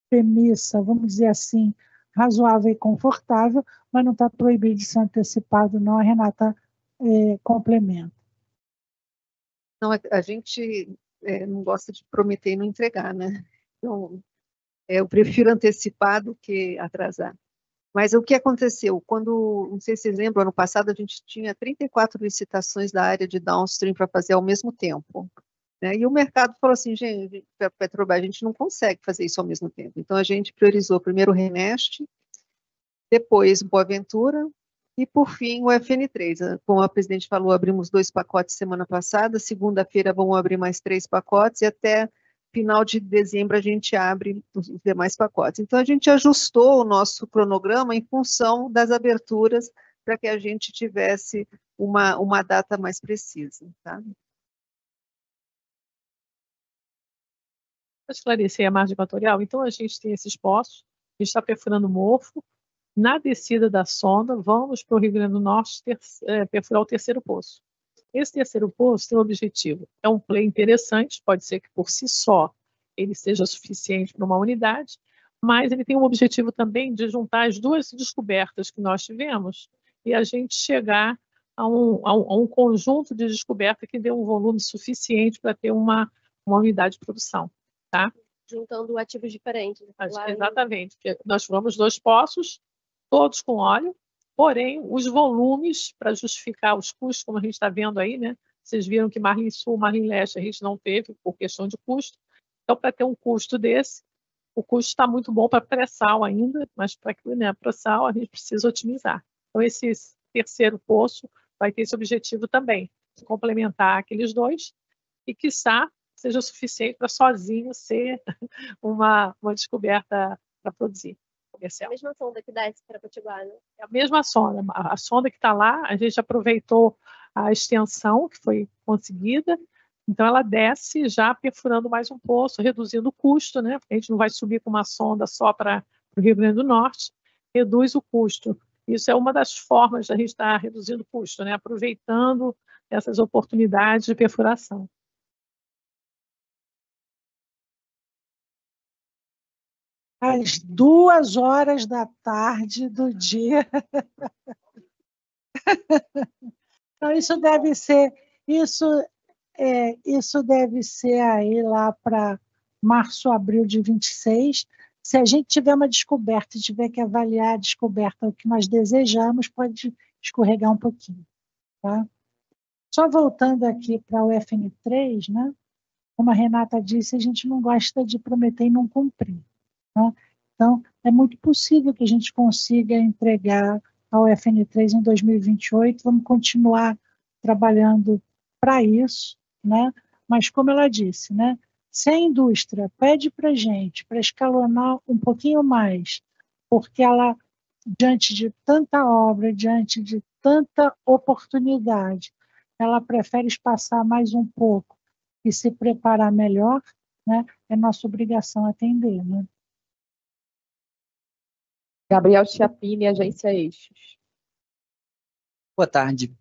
premissa, vamos dizer assim, razoável e confortável, mas não está proibido de ser antecipado, não. A Renata complementa. Não, a gente não gosta de prometer e não entregar, né? Então, eu prefiro antecipar do que atrasar. Mas o que aconteceu? Não sei se vocês lembram, ano passado a gente tinha 34 licitações da área de downstream para fazer ao mesmo tempo, né? E o mercado falou assim, gente, Petrobras, a gente não consegue fazer isso ao mesmo tempo. Então a gente priorizou primeiro o Renest, depois o Boa Ventura e, por fim, o FN3. Como a presidente falou, abrimos 2 pacotes semana passada, segunda-feira vamos abrir mais 3 pacotes e até final de dezembro a gente abre os demais pacotes. Então, a gente ajustou o nosso cronograma em função das aberturas para que a gente tivesse uma data mais precisa. Tá? Para esclarecer a margem equatorial, então a gente tem esses poços, a gente está perfurando o mofo, na descida da sonda, vamos para o Rio Grande do Norte perfurar o terceiro poço. Esse terceiro poço tem um objetivo, é um play interessante, pode ser que por si só ele seja suficiente para uma unidade, mas ele tem um objetivo também de juntar as duas descobertas que nós tivemos e a gente chegar a um conjunto de descoberta que dê um volume suficiente para ter uma unidade de produção. Tá? Juntando ativos diferentes. Exatamente. Nós furamos 2 poços, todos com óleo, porém, os volumes, para justificar os custos, como a gente está vendo aí, né? Vocês viram que Marlim Sul, Marlim Leste, a gente não teve por questão de custo. Então, para ter um custo desse, o custo está muito bom para pré-sal ainda, mas para pré-sal a gente precisa otimizar. Então, esse terceiro poço vai ter esse objetivo também, de complementar aqueles 2 e, quiçá, seja suficiente para sozinho ser uma descoberta para produzir comercial. A mesma sonda que desce para Potiguar, né? É a mesma sonda. A sonda que está lá, a gente aproveitou a extensão que foi conseguida, então ela desce já perfurando mais um poço, reduzindo o custo, né? Porque a gente não vai subir com uma sonda só para o Rio Grande do Norte, reduz o custo. Isso é uma das formas da gente estar reduzindo o custo, né? Aproveitando essas oportunidades de perfuração. Às 2h do dia. Então, isso deve ser aí lá para março, abril de 26. Se a gente tiver uma descoberta e tiver que avaliar a descoberta, o que nós desejamos, pode escorregar um pouquinho. Tá? Só voltando aqui para o FN3, né? Como a Renata disse, a gente não gosta de prometer e não cumprir. Né? Então, é muito possível que a gente consiga entregar ao FN3 em 2028. Vamos continuar trabalhando para isso, né? Mas, como ela disse, né? Se a indústria pede para a gente para escalonar um pouquinho mais, porque ela, diante de tanta obra, diante de tanta oportunidade, ela prefere espaçar mais um pouco e se preparar melhor, né? É nossa obrigação atender, né? Gabriel Chiappini, Agência Eixos. Boa tarde.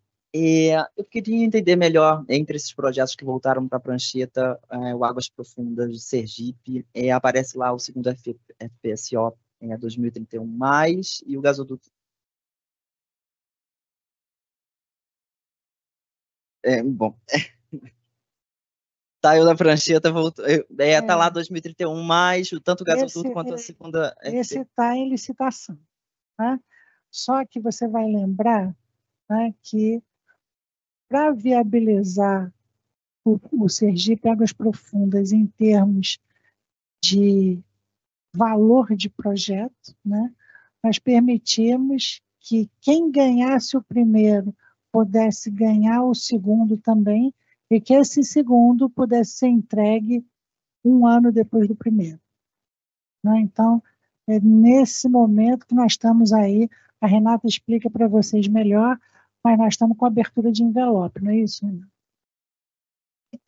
Eu queria entender melhor, entre esses projetos que voltaram para a prancheta, o Águas Profundas de Sergipe, aparece lá o segundo FPSO 2031+, e o gasoduto. Bom, saiu da prancheta, voltou, tá lá 2031+, tanto o gasoduto quanto a segunda... Esse está em licitação. Né? Só que você vai lembrar, né, que para viabilizar o Sergipe Águas Profundas em termos de valor de projeto, né, nós permitimos que quem ganhasse o primeiro pudesse ganhar o segundo também, e que esse segundo pudesse ser entregue 1 ano depois do primeiro. Né? Então, é nesse momento que nós estamos aí, a Renata explica para vocês melhor, mas nós estamos com abertura de envelope, não é isso, Renata?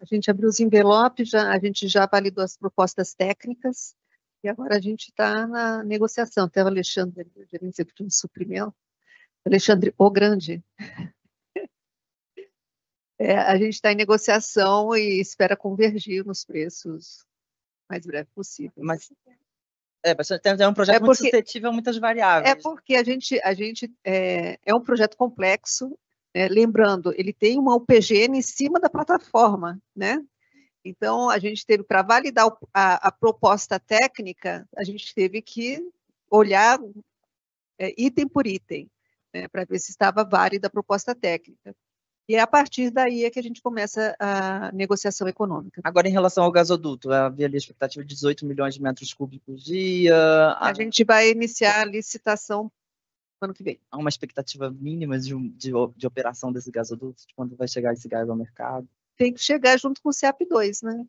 A gente abriu os envelopes, a gente já validou as propostas técnicas, e agora a gente está na negociação. Até o Alexandre, gerente executivo de suprimento, Alexandre O Grande. A gente está em negociação e espera convergir nos preços o mais breve possível. Mas é um projeto muito suscetível a muitas variáveis. É porque a gente é um projeto complexo, lembrando, ele tem uma UPGN em cima da plataforma, né? Então, a gente teve, para validar a proposta técnica, a gente teve que olhar item por item, né, para ver se estava válida a proposta técnica. E é a partir daí é que a gente começa a negociação econômica. Agora, em relação ao gasoduto, havia ali a expectativa de 18 milhões de metros cúbicos dia. A gente vai iniciar a licitação no ano que vem. Há uma expectativa mínima de operação desse gasoduto, de quando vai chegar esse gás ao mercado? Tem que chegar junto com o CEAP 2, né?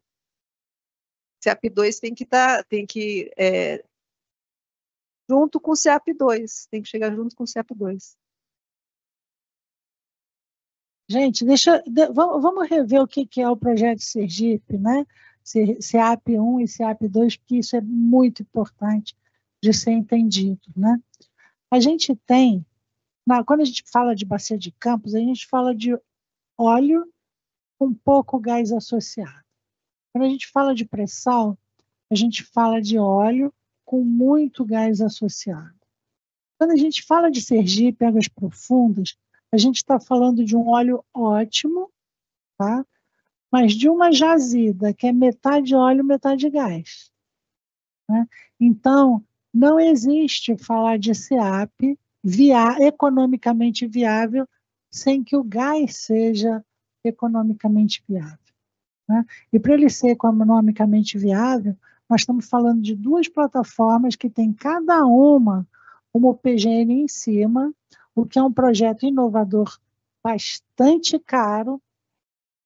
CEAP2 tem que junto com o CEAP2, tem que chegar junto com o CEAP2. Gente, vamos rever o que é o projeto Sergipe, né? CEAP1 e CEAP2, porque isso é muito importante de ser entendido, né? A gente tem, quando a gente fala de bacia de Campos, a gente fala de óleo com pouco gás associado. Quando a gente fala de pré-sal, a gente fala de óleo com muito gás associado. Quando a gente fala de Sergipe, Águas Profundas, a gente está falando de um óleo ótimo, tá? Mas de uma jazida, que é metade óleo, metade gás, né? Então, não existe falar de CEAP economicamente viável sem que o gás seja economicamente viável, né? E para ele ser economicamente viável, nós estamos falando de duas plataformas que têm cada uma UPGN em cima, o que é um projeto inovador bastante caro,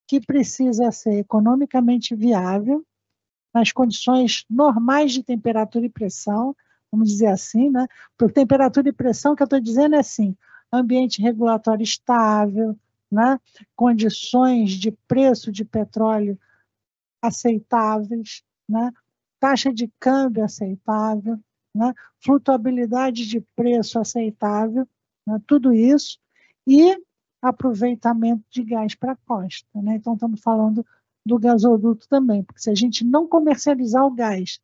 que precisa ser economicamente viável, nas condições normais de temperatura e pressão, vamos dizer assim, né? Por temperatura e pressão, que eu estou dizendo é assim, ambiente regulatório estável, né? Condições de preço de petróleo aceitáveis, né? Taxa de câmbio aceitável, né? Flutuabilidade de preço aceitável, né? Tudo isso, e aproveitamento de gás para a costa, né? Então, estamos falando do gasoduto também, porque se a gente não comercializar o gás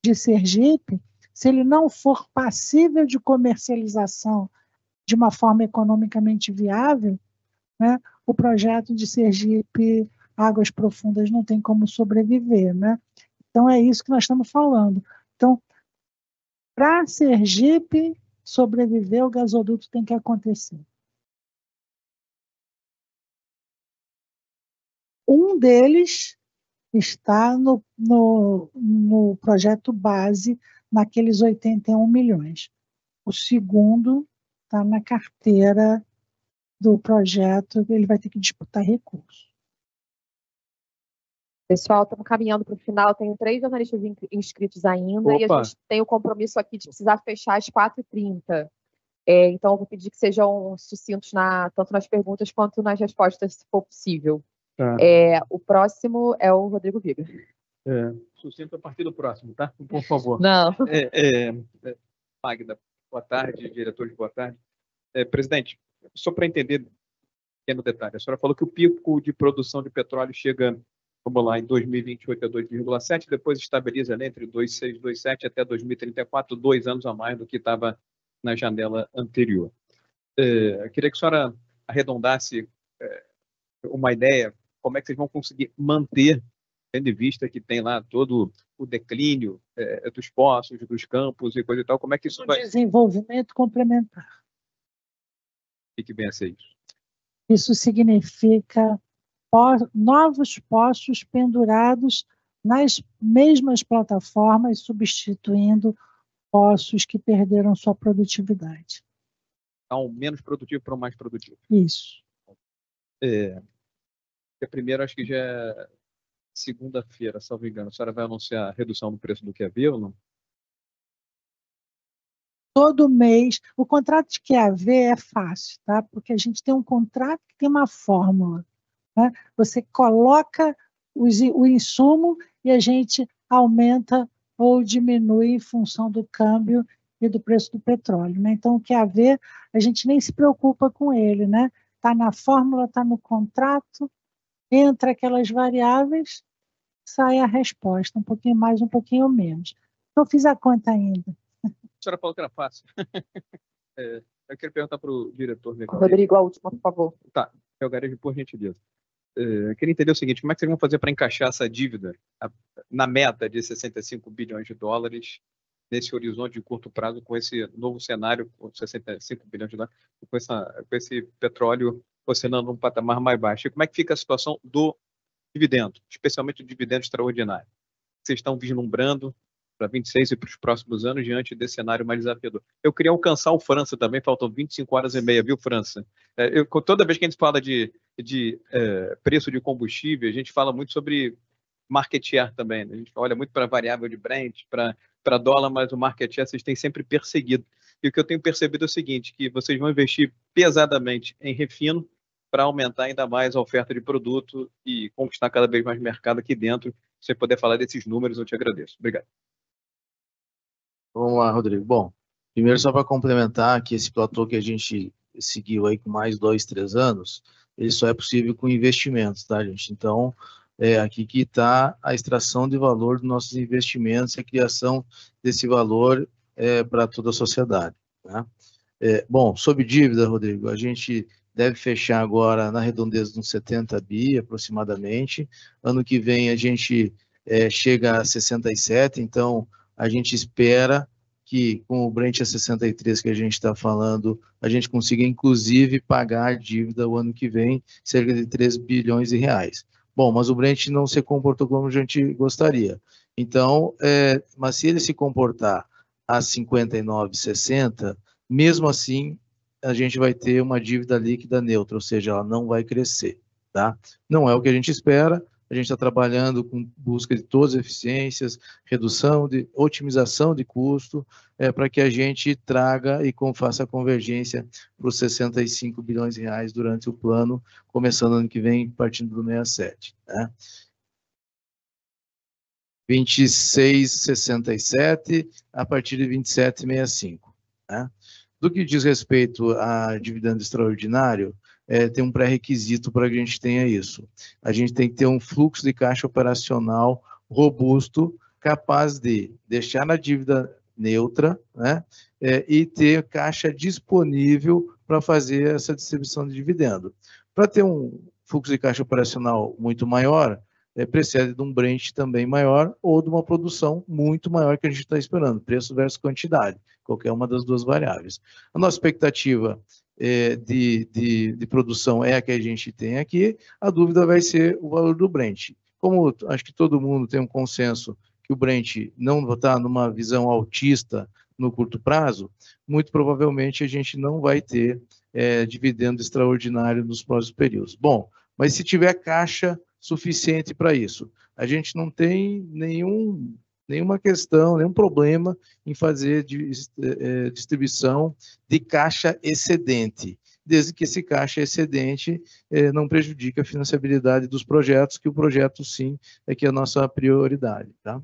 de Sergipe, se ele não for passível de comercialização de uma forma economicamente viável, né, o projeto de Sergipe Águas Profundas não tem como sobreviver, né? Então, é isso que nós estamos falando. Então, para Sergipe sobreviver, o gasoduto tem que acontecer. Um deles está no projeto base, naqueles 81 milhões. O segundo está na carteira do projeto, ele vai ter que disputar recursos. Pessoal, estamos caminhando para o final. Tenho 3 jornalistas inscritos ainda. E a gente tem o compromisso aqui de precisar fechar às 4h30. Então, eu vou pedir que sejam sucintos tanto nas perguntas quanto nas respostas, se for possível. Tá. O próximo é o Rodrigo Viga. Sucinto a partir do próximo, tá? Por favor. Não. Magda, boa tarde. Diretores, boa tarde. Presidente, só para entender pequeno detalhe, a senhora falou que o pico de produção de petróleo chega, vamos lá, em 2028 a 2,7, depois estabiliza, né, entre 2,6 e 2,7 até 2034, 2 anos a mais do que estava na janela anterior. Eu queria que a senhora arredondasse uma ideia, como é que vocês vão conseguir manter, tendo em vista que tem lá todo o declínio dos poços, dos campos e coisa e tal, como é que isso vai... Desenvolvimento complementar. O que vem a ser isso? Isso significa novos poços pendurados nas mesmas plataformas, substituindo poços que perderam sua produtividade. Então, menos produtivo para o mais produtivo. Isso. Primeiro, acho que já é segunda-feira, salvo engano. A senhora vai anunciar a redução do preço do QAV ou não? Todo mês. O contrato de QAV é fácil, tá? Porque a gente tem um contrato que tem uma fórmula, né? Você coloca o insumo e a gente aumenta ou diminui em função do câmbio e do preço do petróleo, né? Então, o QAV, a gente nem se preocupa com ele, né? Está na fórmula, está no contrato, entra aquelas variáveis, sai a resposta, um pouquinho mais, um pouquinho menos. Não fiz a conta ainda. A senhora falou que era fácil. Eu quero perguntar para o diretor. Rodrigo, a última, por favor. Tá, Felgarejo, por gentileza. Eu queria entender o seguinte, como é que vocês vão fazer para encaixar essa dívida na meta de 65 bilhões de dólares, nesse horizonte de curto prazo, com esse novo cenário, com 65 bilhões de dólares, com esse petróleo oscilando num patamar mais baixo? E como é que fica a situação do dividendo, especialmente o dividendo extraordinário? Vocês estão vislumbrando para 26 e para os próximos anos, diante desse cenário mais desafiador? Eu queria alcançar o França também, faltam 25 horas e meia, viu, França? Toda vez que a gente fala de preço de combustível, a gente fala muito sobre market share também, né? A gente olha muito para a variável de Brent, para dólar, mas o market share vocês têm sempre perseguido. E o que eu tenho percebido é o seguinte, que vocês vão investir pesadamente em refino para aumentar ainda mais a oferta de produto e conquistar cada vez mais mercado aqui dentro. Se você puder falar desses números, eu te agradeço. Obrigado. Vamos lá, Rodrigo. Bom, primeiro só para complementar que esse platô que a gente seguiu aí com mais 2, 3 anos, ele só é possível com investimentos, tá, gente? Então, aqui que está a extração de valor dos nossos investimentos e a criação desse valor para toda a sociedade, né? Bom, sobre dívida, Rodrigo, a gente deve fechar agora na redondeza de uns 70 bi, aproximadamente. Ano que vem a gente chega a 67, então a gente espera que com o Brent a 63 que a gente está falando, a gente consiga inclusive pagar a dívida o ano que vem, cerca de 3 bilhões de reais. Bom, mas o Brent não se comportou como a gente gostaria. Então, mas se ele se comportar a 59,60, mesmo assim, a gente vai ter uma dívida líquida neutra, ou seja, ela não vai crescer, tá? Não é o que a gente espera, a gente está trabalhando com busca de todas as eficiências, redução, otimização de custo, para que a gente traga e faça a convergência para os 65 bilhões de reais durante o plano, começando ano que vem, partindo do 67, né? 26,67 a partir de 27,65, né? Do que diz respeito a dividendo extraordinário, tem um pré-requisito para que a gente tenha isso. A gente tem que ter um fluxo de caixa operacional robusto, capaz de deixar na dívida neutra, né, e ter caixa disponível para fazer essa distribuição de dividendo. Para ter um fluxo de caixa operacional muito maior, precede de um Brent também maior ou de uma produção muito maior que a gente está esperando, preço versus quantidade, qualquer uma das duas variáveis. A nossa expectativa de produção é a que a gente tem aqui, a dúvida vai ser o valor do Brent. Como acho que todo mundo tem um consenso que o Brent não está numa visão altista no curto prazo, muito provavelmente a gente não vai ter dividendo extraordinário nos próximos períodos. Bom, mas se tiver caixa suficiente para isso, a gente não tem nenhuma questão, nenhum problema em fazer distribuição de caixa excedente, desde que esse caixa excedente não prejudique a financiabilidade dos projetos, que o projeto, sim, é que é a nossa prioridade, tá?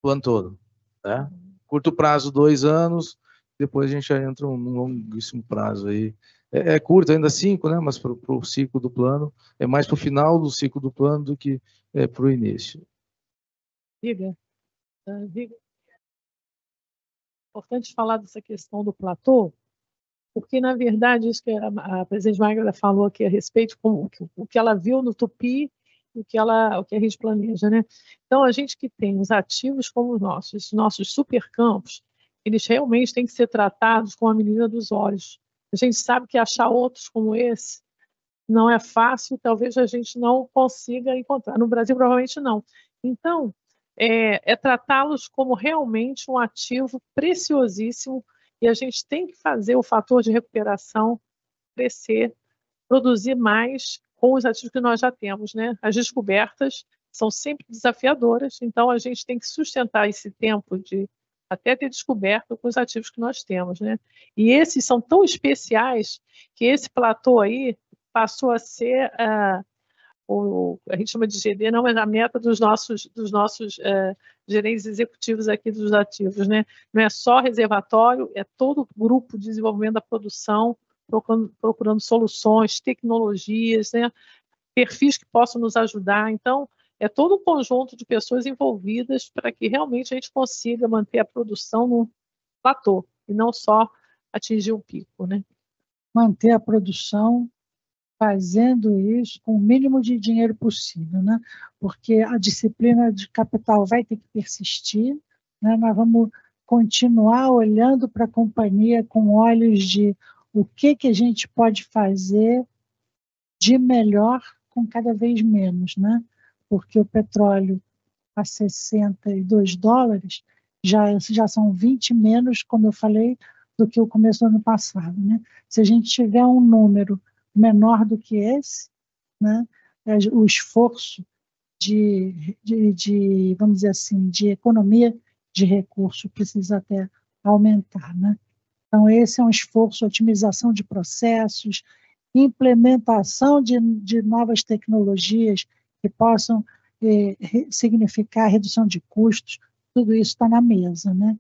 O ano todo, tá? Curto prazo, 2 anos, depois a gente já entra num longuíssimo prazo aí. É curto, ainda 5, né? Mas para o ciclo do plano, é mais para o final do ciclo do plano do que para o início. Viga. Importante falar dessa questão do platô, porque, na verdade, isso que a presidente Magda falou aqui a respeito, o que ela viu no Tupi, o que a gente planeja, né? Então, a gente que tem os ativos como os nossos supercampos, eles realmente têm que ser tratados com a menina dos olhos. A gente sabe que achar outros como esse não é fácil, talvez a gente não consiga encontrar. No Brasil, provavelmente não. Então, tratá-los como realmente um ativo preciosíssimo e a gente tem que fazer o fator de recuperação crescer, produzir mais com os ativos que nós já temos, né? As descobertas são sempre desafiadoras, então a gente tem que sustentar esse tempo de até ter descoberto com os ativos que nós temos, né? E esses são tão especiais que esse platô aí passou a ser a gente chama de GD, não, mas a meta dos nossos gerentes executivos aqui dos ativos, né? Não é só reservatório, é todo o grupo de desenvolvimento da produção, procurando soluções, tecnologias, né? Perfis que possam nos ajudar. Então, é todo um conjunto de pessoas envolvidas para que realmente a gente consiga manter a produção no platô e não só atingir um pico, né? Manter a produção fazendo isso com o mínimo de dinheiro possível, né? Porque a disciplina de capital vai ter que persistir, né? Nós vamos continuar olhando para a companhia com olhos de o que a gente pode fazer de melhor com cada vez menos, né? Porque o petróleo a $62 já são 20 menos, como eu falei, do que o começo do ano passado, né? Se a gente tiver um número menor do que esse, né, o esforço vamos dizer assim, de economia de recursos precisa até aumentar, né? Então, esse é um esforço, otimização de processos, implementação de novas tecnologias que possam significar redução de custos, tudo isso está na mesa, né?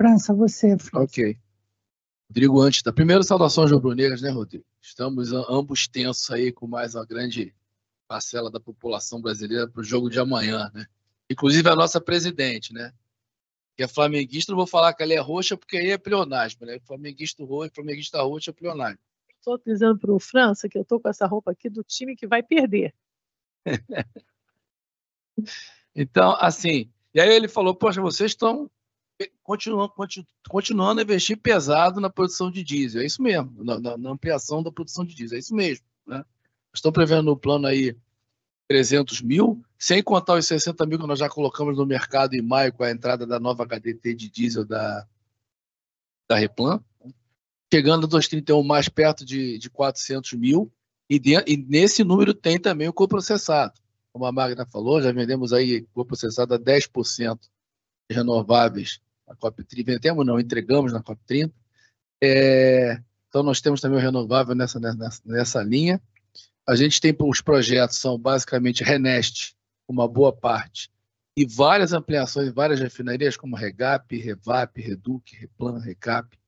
França, você. França. Ok. Rodrigo, antes da primeira saudações rubro-negras, né, Rodrigo? Estamos ambos tensos aí com mais uma grande parcela da população brasileira para o jogo de amanhã, né? Inclusive a nossa presidente, né? Que é flamenguista, não vou falar que ela é roxa, porque aí é pleonasmo, né? Flamenguista roxo é pleonasmo. Estou dizendo para o França que eu estou com essa roupa aqui do time que vai perder. Então, assim, e aí ele falou, poxa, vocês estão continuando a investir pesado na produção de diesel. É isso mesmo, na ampliação da produção de diesel. É isso mesmo, né? Estão prevendo no plano aí 300 mil, sem contar os 60 mil que nós já colocamos no mercado em maio com a entrada da nova HDT de diesel da Replan, chegando a 231 mais perto de 400 mil, e nesse número tem também o coprocessado. Como a Magda falou, já vendemos aí coprocessado a 10% de renováveis na COP30, vendemos não, entregamos na COP30. Então nós temos também o renovável nessa linha. A gente tem os projetos, são basicamente Renest, uma boa parte, e várias ampliações, várias refinarias, como Regap, Revap, Reduc, Replan, Recap,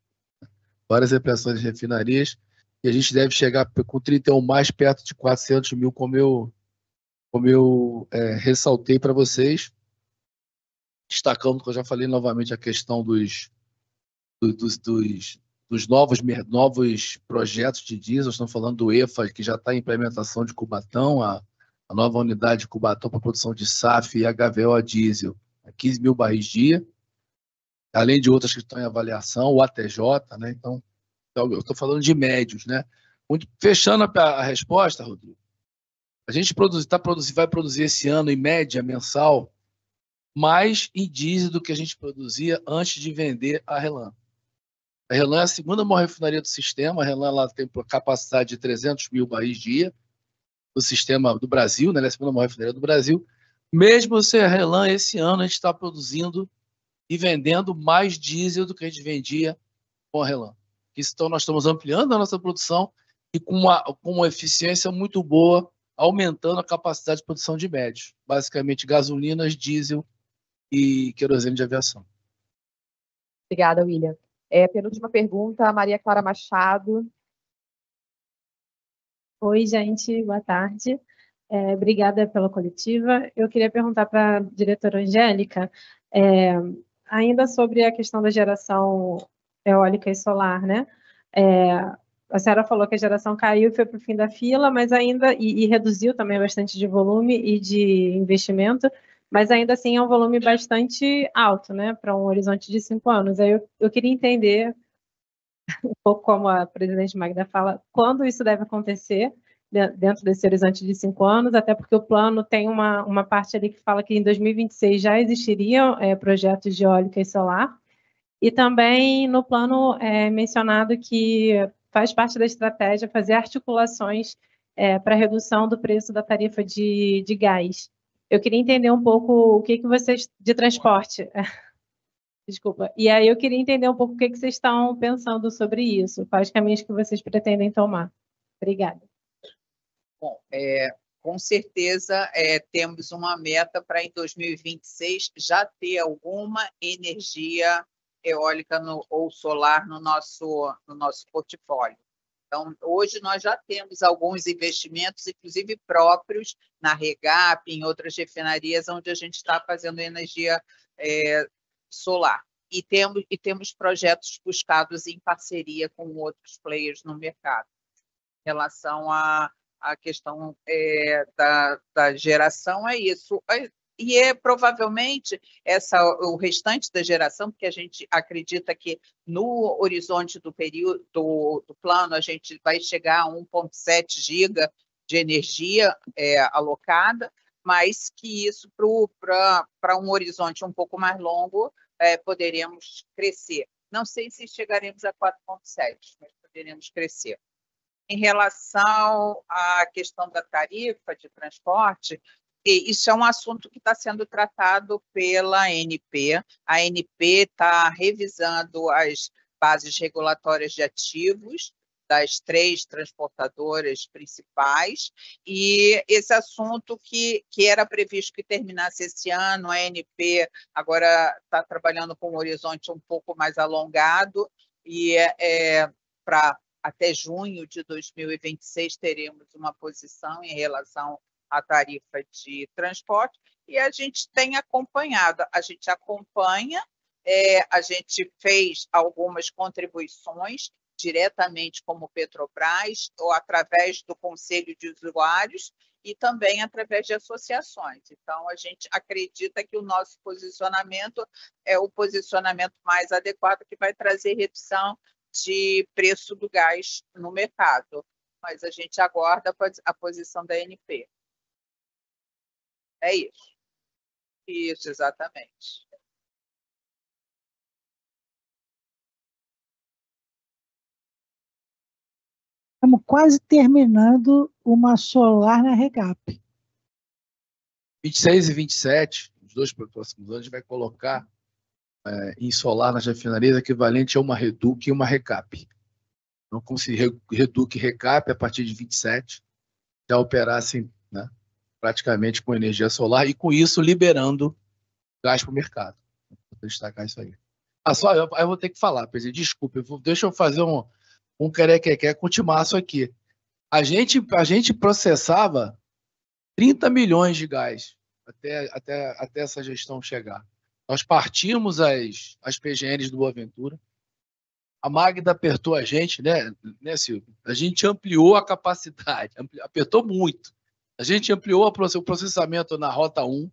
várias ampliações de refinarias, e a gente deve chegar com 31 mais perto de 400 mil, como eu ressaltei para vocês, destacando que eu já falei novamente a questão dos novos projetos de diesel. Estamos falando do EFA, que já está em implementação de Cubatão, a nova unidade de Cubatão para produção de SAF e HVO a diesel, a 15 mil barris dia, além de outras que estão em avaliação, o ATJ, né? Então, eu estou falando de médios, né? Fechando a resposta, Rodrigo, a gente vai produzir esse ano, em média, mensal, mais em diesel do que a gente produzia antes de vender a Relan. A Relan é a segunda maior refinaria do sistema. A Relan ela tem capacidade de 300 mil barris dia do sistema do Brasil, né? Ela é a segunda maior refinaria do Brasil. Mesmo sem a Relan, esse ano a gente está produzindo e vendendo mais diesel do que a gente vendia com a Relan. Então, nós estamos ampliando a nossa produção e com uma eficiência muito boa, aumentando a capacidade de produção de médios. Basicamente, gasolinas, diesel e querosene de aviação. Obrigada, William. Penúltima pergunta, Maria Clara Machado. Oi, gente, boa tarde. Obrigada pela coletiva. Eu queria perguntar para a diretora Angélica, ainda sobre a questão da geração eólica e solar, né? A senhora falou que a geração caiu e foi para o fim da fila, mas ainda, e reduziu também bastante de volume e de investimento, mas ainda assim é um volume bastante alto, né, para um horizonte de 5 anos. Aí eu queria entender, um pouco como a presidente Magda fala, quando isso deve acontecer dentro desse horizonte de 5 anos, até porque o plano tem uma parte ali que fala que em 2026 já existiriam projetos de eólica e solar, e também no plano mencionado que faz parte da estratégia fazer articulações para redução do preço da tarifa de gás. Eu queria entender um pouco o que vocês... de transporte. Desculpa. E aí eu queria entender um pouco o que vocês estão pensando sobre isso, quais caminhos que vocês pretendem tomar. Obrigada. Bom, com certeza temos uma meta para em 2026 já ter alguma energia eólica ou solar no nosso portfólio. Então, hoje nós já temos alguns investimentos, inclusive próprios, na Regap, em outras refinarias, onde a gente está fazendo energia solar. E temos projetos buscados em parceria com outros players no mercado. Em relação à questão da geração, é isso. E provavelmente o restante da geração, porque a gente acredita que no horizonte do período do plano a gente vai chegar a 1,7 giga de energia alocada, mas que isso para um horizonte um pouco mais longo poderemos crescer. Não sei se chegaremos a 4,7, mas poderemos crescer. Em relação à questão da tarifa de transporte, isso é um assunto que está sendo tratado pela ANP. A ANP está revisando as bases regulatórias de ativos das 3 transportadoras principais, e esse assunto que era previsto que terminasse esse ano, a ANP agora está trabalhando com um horizonte um pouco mais alongado, e para até junho de 2026 teremos uma posição em relação à tarifa de transporte, e a gente tem acompanhado, a gente acompanha, a gente fez algumas contribuições diretamente como Petrobras, ou através do Conselho de Usuários, e também através de associações. Então, a gente acredita que o nosso posicionamento é o posicionamento mais adequado, que vai trazer redução de preço do gás no mercado. Mas a gente aguarda a posição da ANP. É isso. Isso, exatamente. Estamos quase terminando uma solar na REGAP. 26 e 27, os 2 próximos anos, a gente vai colocar em solar nas refinarias equivalente a uma REDUC e uma RECAP. Então, como se REDUC e RECAP, a partir de 27, já operassem, né, praticamente com energia solar, e com isso liberando gás para o mercado. Vou destacar isso aí. Só eu vou ter que falar, presidente, desculpa, deixa eu fazer um querequeque com o Timaço aqui. A gente processava 30 milhões de gás até essa gestão chegar. Nós partimos as PGNs do Boaventura, a Magda apertou a gente, né, Silvio? A gente ampliou a capacidade, apertou muito. A gente ampliou o processamento na Rota 1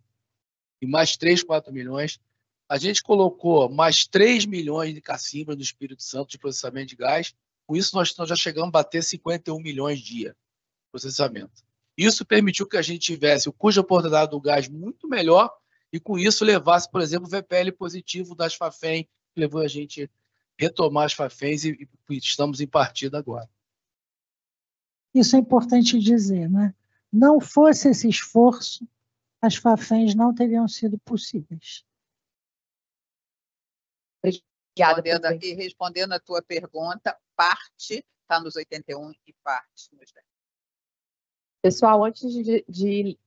em mais 3, 4 milhões. A gente colocou mais 3 milhões de cacimbas no Espírito Santo de processamento de gás. Com isso, nós já chegamos a bater 51 milhões dia de processamento. Isso permitiu que a gente tivesse o custo de oportunidade do gás muito melhor e, com isso, levasse, por exemplo, o VPL positivo das Fafem, que levou a gente a retomar as Fafens e estamos em partida agora. Isso é importante dizer, né? Não fosse esse esforço, as Fafens não teriam sido possíveis. Obrigada. E respondendo a tua pergunta, parte está nos 81 e parte nos 10. Pessoal, antes de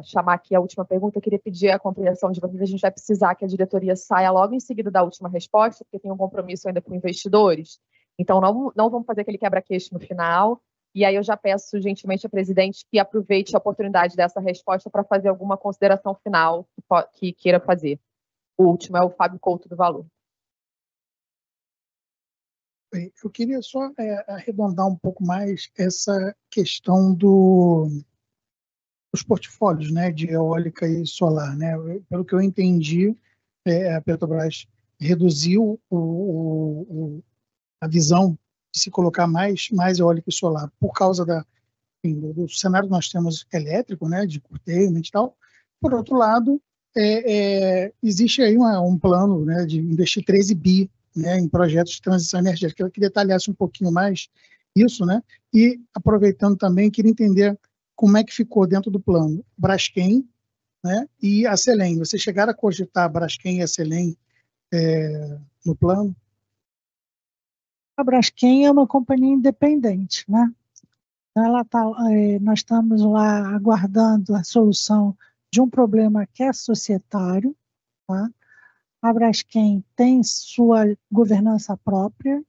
chamar aqui a última pergunta, eu queria pedir a compreensão de vocês. A gente vai precisar que a diretoria saia logo em seguida da última resposta, porque tem um compromisso ainda com investidores. Então, não vamos fazer aquele quebra-queixo no final. E aí eu já peço gentilmente ao presidente que aproveite a oportunidade dessa resposta para fazer alguma consideração final que queira fazer. O último é o Fábio Couto do Valor. Eu queria só arredondar um pouco mais essa questão dos portfólios, né, de eólica e solar, né? Pelo que eu entendi, a Petrobras reduziu a visão de se colocar mais eólica e solar por causa do cenário que nós temos elétrico, né, de curtailment e tal. Por outro lado, existe aí um plano, né, de investir 13 bi, né, em projetos de transição energética. Eu queria detalhasse um pouquinho mais isso, né? E, aproveitando também, queria entender como é que ficou dentro do plano Braskem, né, e a Selem. Vocês chegaram a cogitar a Braskem e a Selem no plano? A Braskem é uma companhia independente, né? Nós estamos lá aguardando a solução de um problema que é societário, tá? A Braskem tem sua governança própria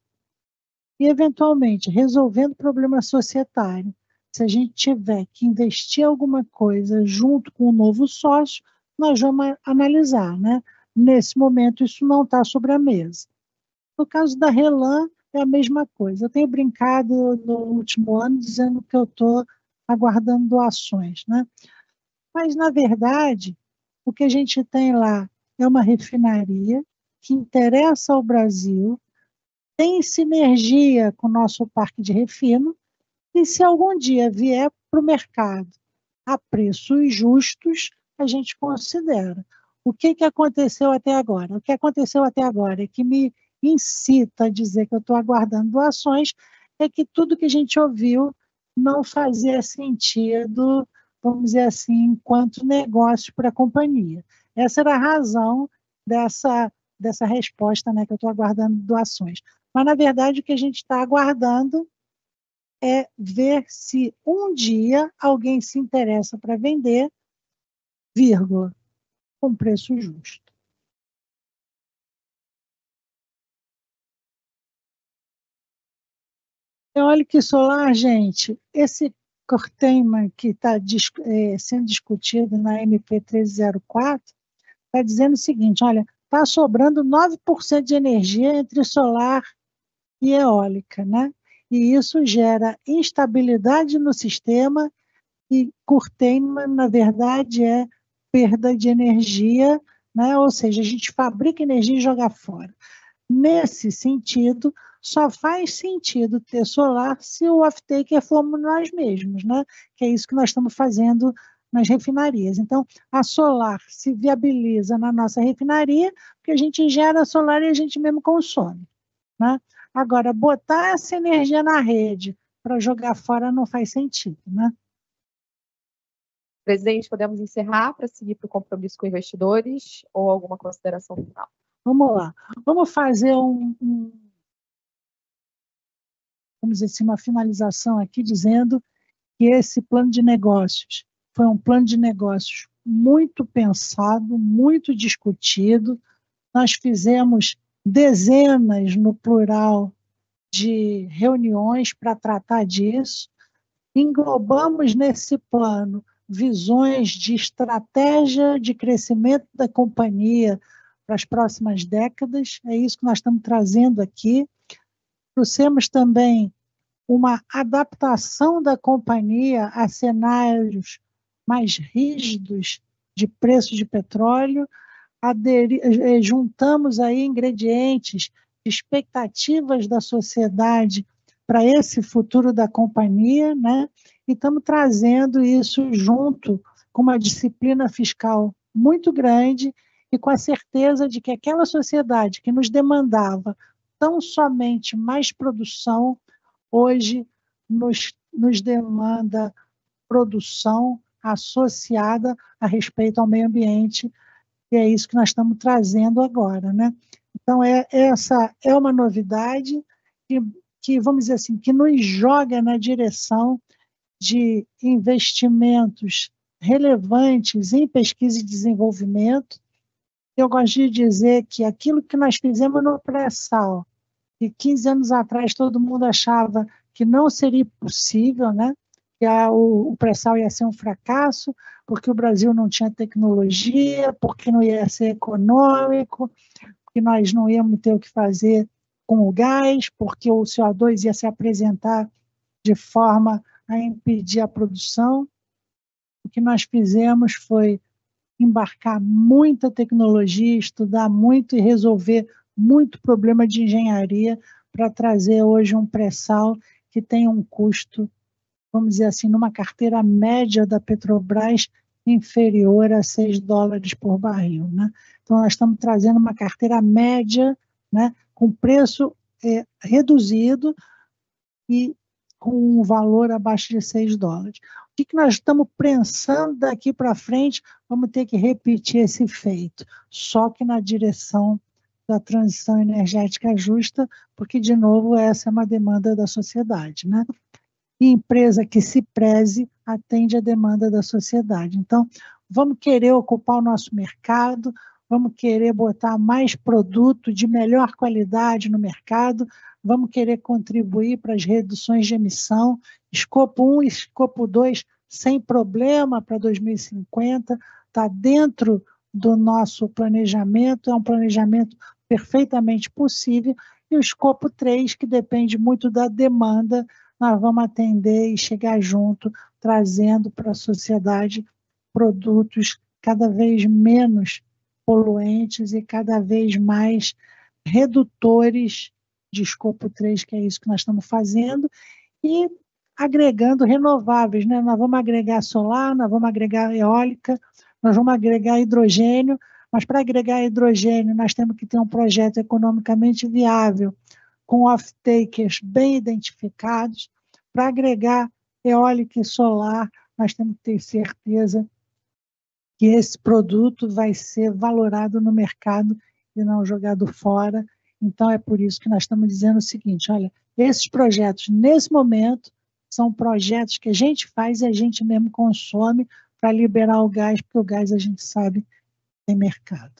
e, eventualmente, resolvendo problema societário, se a gente tiver que investir alguma coisa junto com o novo sócio, nós vamos analisar, né? Nesse momento, isso não está sobre a mesa. No caso da Relan, é a mesma coisa. Eu tenho brincado no último ano dizendo que eu estou aguardando doações, né? Mas, na verdade, o que a gente tem lá é uma refinaria que interessa ao Brasil, tem sinergia com o nosso parque de refino, e se algum dia vier para o mercado a preços justos, a gente considera. O que aconteceu até agora? O que aconteceu até agora é que me incita a dizer que eu estou aguardando doações, é que tudo que a gente ouviu não fazia sentido, vamos dizer assim, enquanto negócio para a companhia. Essa era a razão dessa resposta, né, que eu estou aguardando doações. Mas, na verdade, o que a gente está aguardando é ver se um dia alguém se interessa para vender, vírgula, com preço justo. Eólica e solar, gente, esse curtailment que está sendo discutido na MP 1304 está dizendo o seguinte, olha, está sobrando 9% de energia entre solar e eólica, né? E isso gera instabilidade no sistema e curtailment, na verdade, é perda de energia, né? Ou seja, a gente fabrica energia e joga fora. Nesse sentido, só faz sentido ter solar se o off-taker formos nós mesmos, né? Que é isso que nós estamos fazendo nas refinarias. Então, a solar se viabiliza na nossa refinaria, porque a gente gera solar e a gente mesmo consome, né? Agora, botar essa energia na rede para jogar fora não faz sentido, né? Presidente, podemos encerrar para seguir para o compromisso com investidores ou alguma consideração final? Vamos lá. Vamos fazer vamos dizer assim, uma finalização aqui dizendo que esse plano de negócios foi um plano de negócios muito pensado, muito discutido. Nós fizemos dezenas, no plural, de reuniões para tratar disso. Englobamos nesse plano visões de estratégia de crescimento da companhia para as próximas décadas. É isso que nós estamos trazendo aqui. Trouxemos também uma adaptação da companhia a cenários mais rígidos de preço de petróleo. Juntamos aí ingredientes, expectativas da sociedade para esse futuro da companhia, né? E estamos trazendo isso junto com uma disciplina fiscal muito grande e com a certeza de que aquela sociedade que nos demandava tão somente mais produção, hoje nos demanda produção associada a respeito ao meio ambiente, e é isso que nós estamos trazendo agora, né? Então, essa é uma novidade que, vamos dizer assim, que nos joga na direção de investimentos relevantes em pesquisa e desenvolvimento. Eu gosto de dizer que aquilo que nós fizemos no pré-sal, que 15 anos atrás todo mundo achava que não seria possível, né? Que o pré-sal ia ser um fracasso, porque o Brasil não tinha tecnologia, porque não ia ser econômico, porque nós não íamos ter o que fazer com o gás, porque o CO2 ia se apresentar de forma a impedir a produção. O que nós fizemos foi embarcar muita tecnologia, estudar muito e resolver muito problema de engenharia para trazer hoje um pré-sal que tem um custo, vamos dizer assim, numa carteira média da Petrobras inferior a $6 por barril, né? Então, nós estamos trazendo uma carteira média, né, com preço reduzido e com um valor abaixo de $6. O que nós estamos pensando daqui para frente? Vamos ter que repetir esse feito, só que na direção da transição energética justa, porque, de novo, essa é uma demanda da sociedade, né? E empresa que se preze atende a demanda da sociedade. Então, vamos querer ocupar o nosso mercado, vamos querer botar mais produto de melhor qualidade no mercado, vamos querer contribuir para as reduções de emissão, escopo 1 e escopo 2 sem problema para 2050, está dentro do nosso planejamento, é um planejamento perfeitamente possível, e o escopo 3, que depende muito da demanda, nós vamos atender e chegar junto, trazendo para a sociedade produtos cada vez menos poluentes e cada vez mais redutores de escopo 3, que é isso que nós estamos fazendo, e agregando renováveis, né? Nós vamos agregar solar, nós vamos agregar eólica, nós vamos agregar hidrogênio, mas para agregar hidrogênio nós temos que ter um projeto economicamente viável, com off-takers bem identificados. Para agregar eólica e solar, nós temos que ter certeza que esse produto vai ser valorado no mercado e não jogado fora. Então, é por isso que nós estamos dizendo o seguinte, olha, esses projetos, nesse momento, são projetos que a gente faz e a gente mesmo consome para liberar o gás, porque o gás a gente sabe que tem mercado.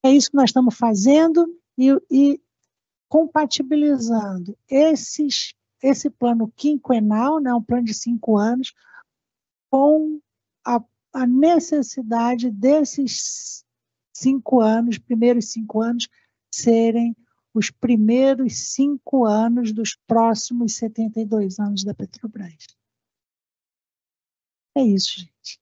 É isso que nós estamos fazendo e compatibilizando esse plano quinquenal, né, um plano de 5 anos, com a necessidade desses 5 anos, primeiros 5 anos, serem os primeiros 5 anos dos próximos 72 anos da Petrobras. É isso, gente.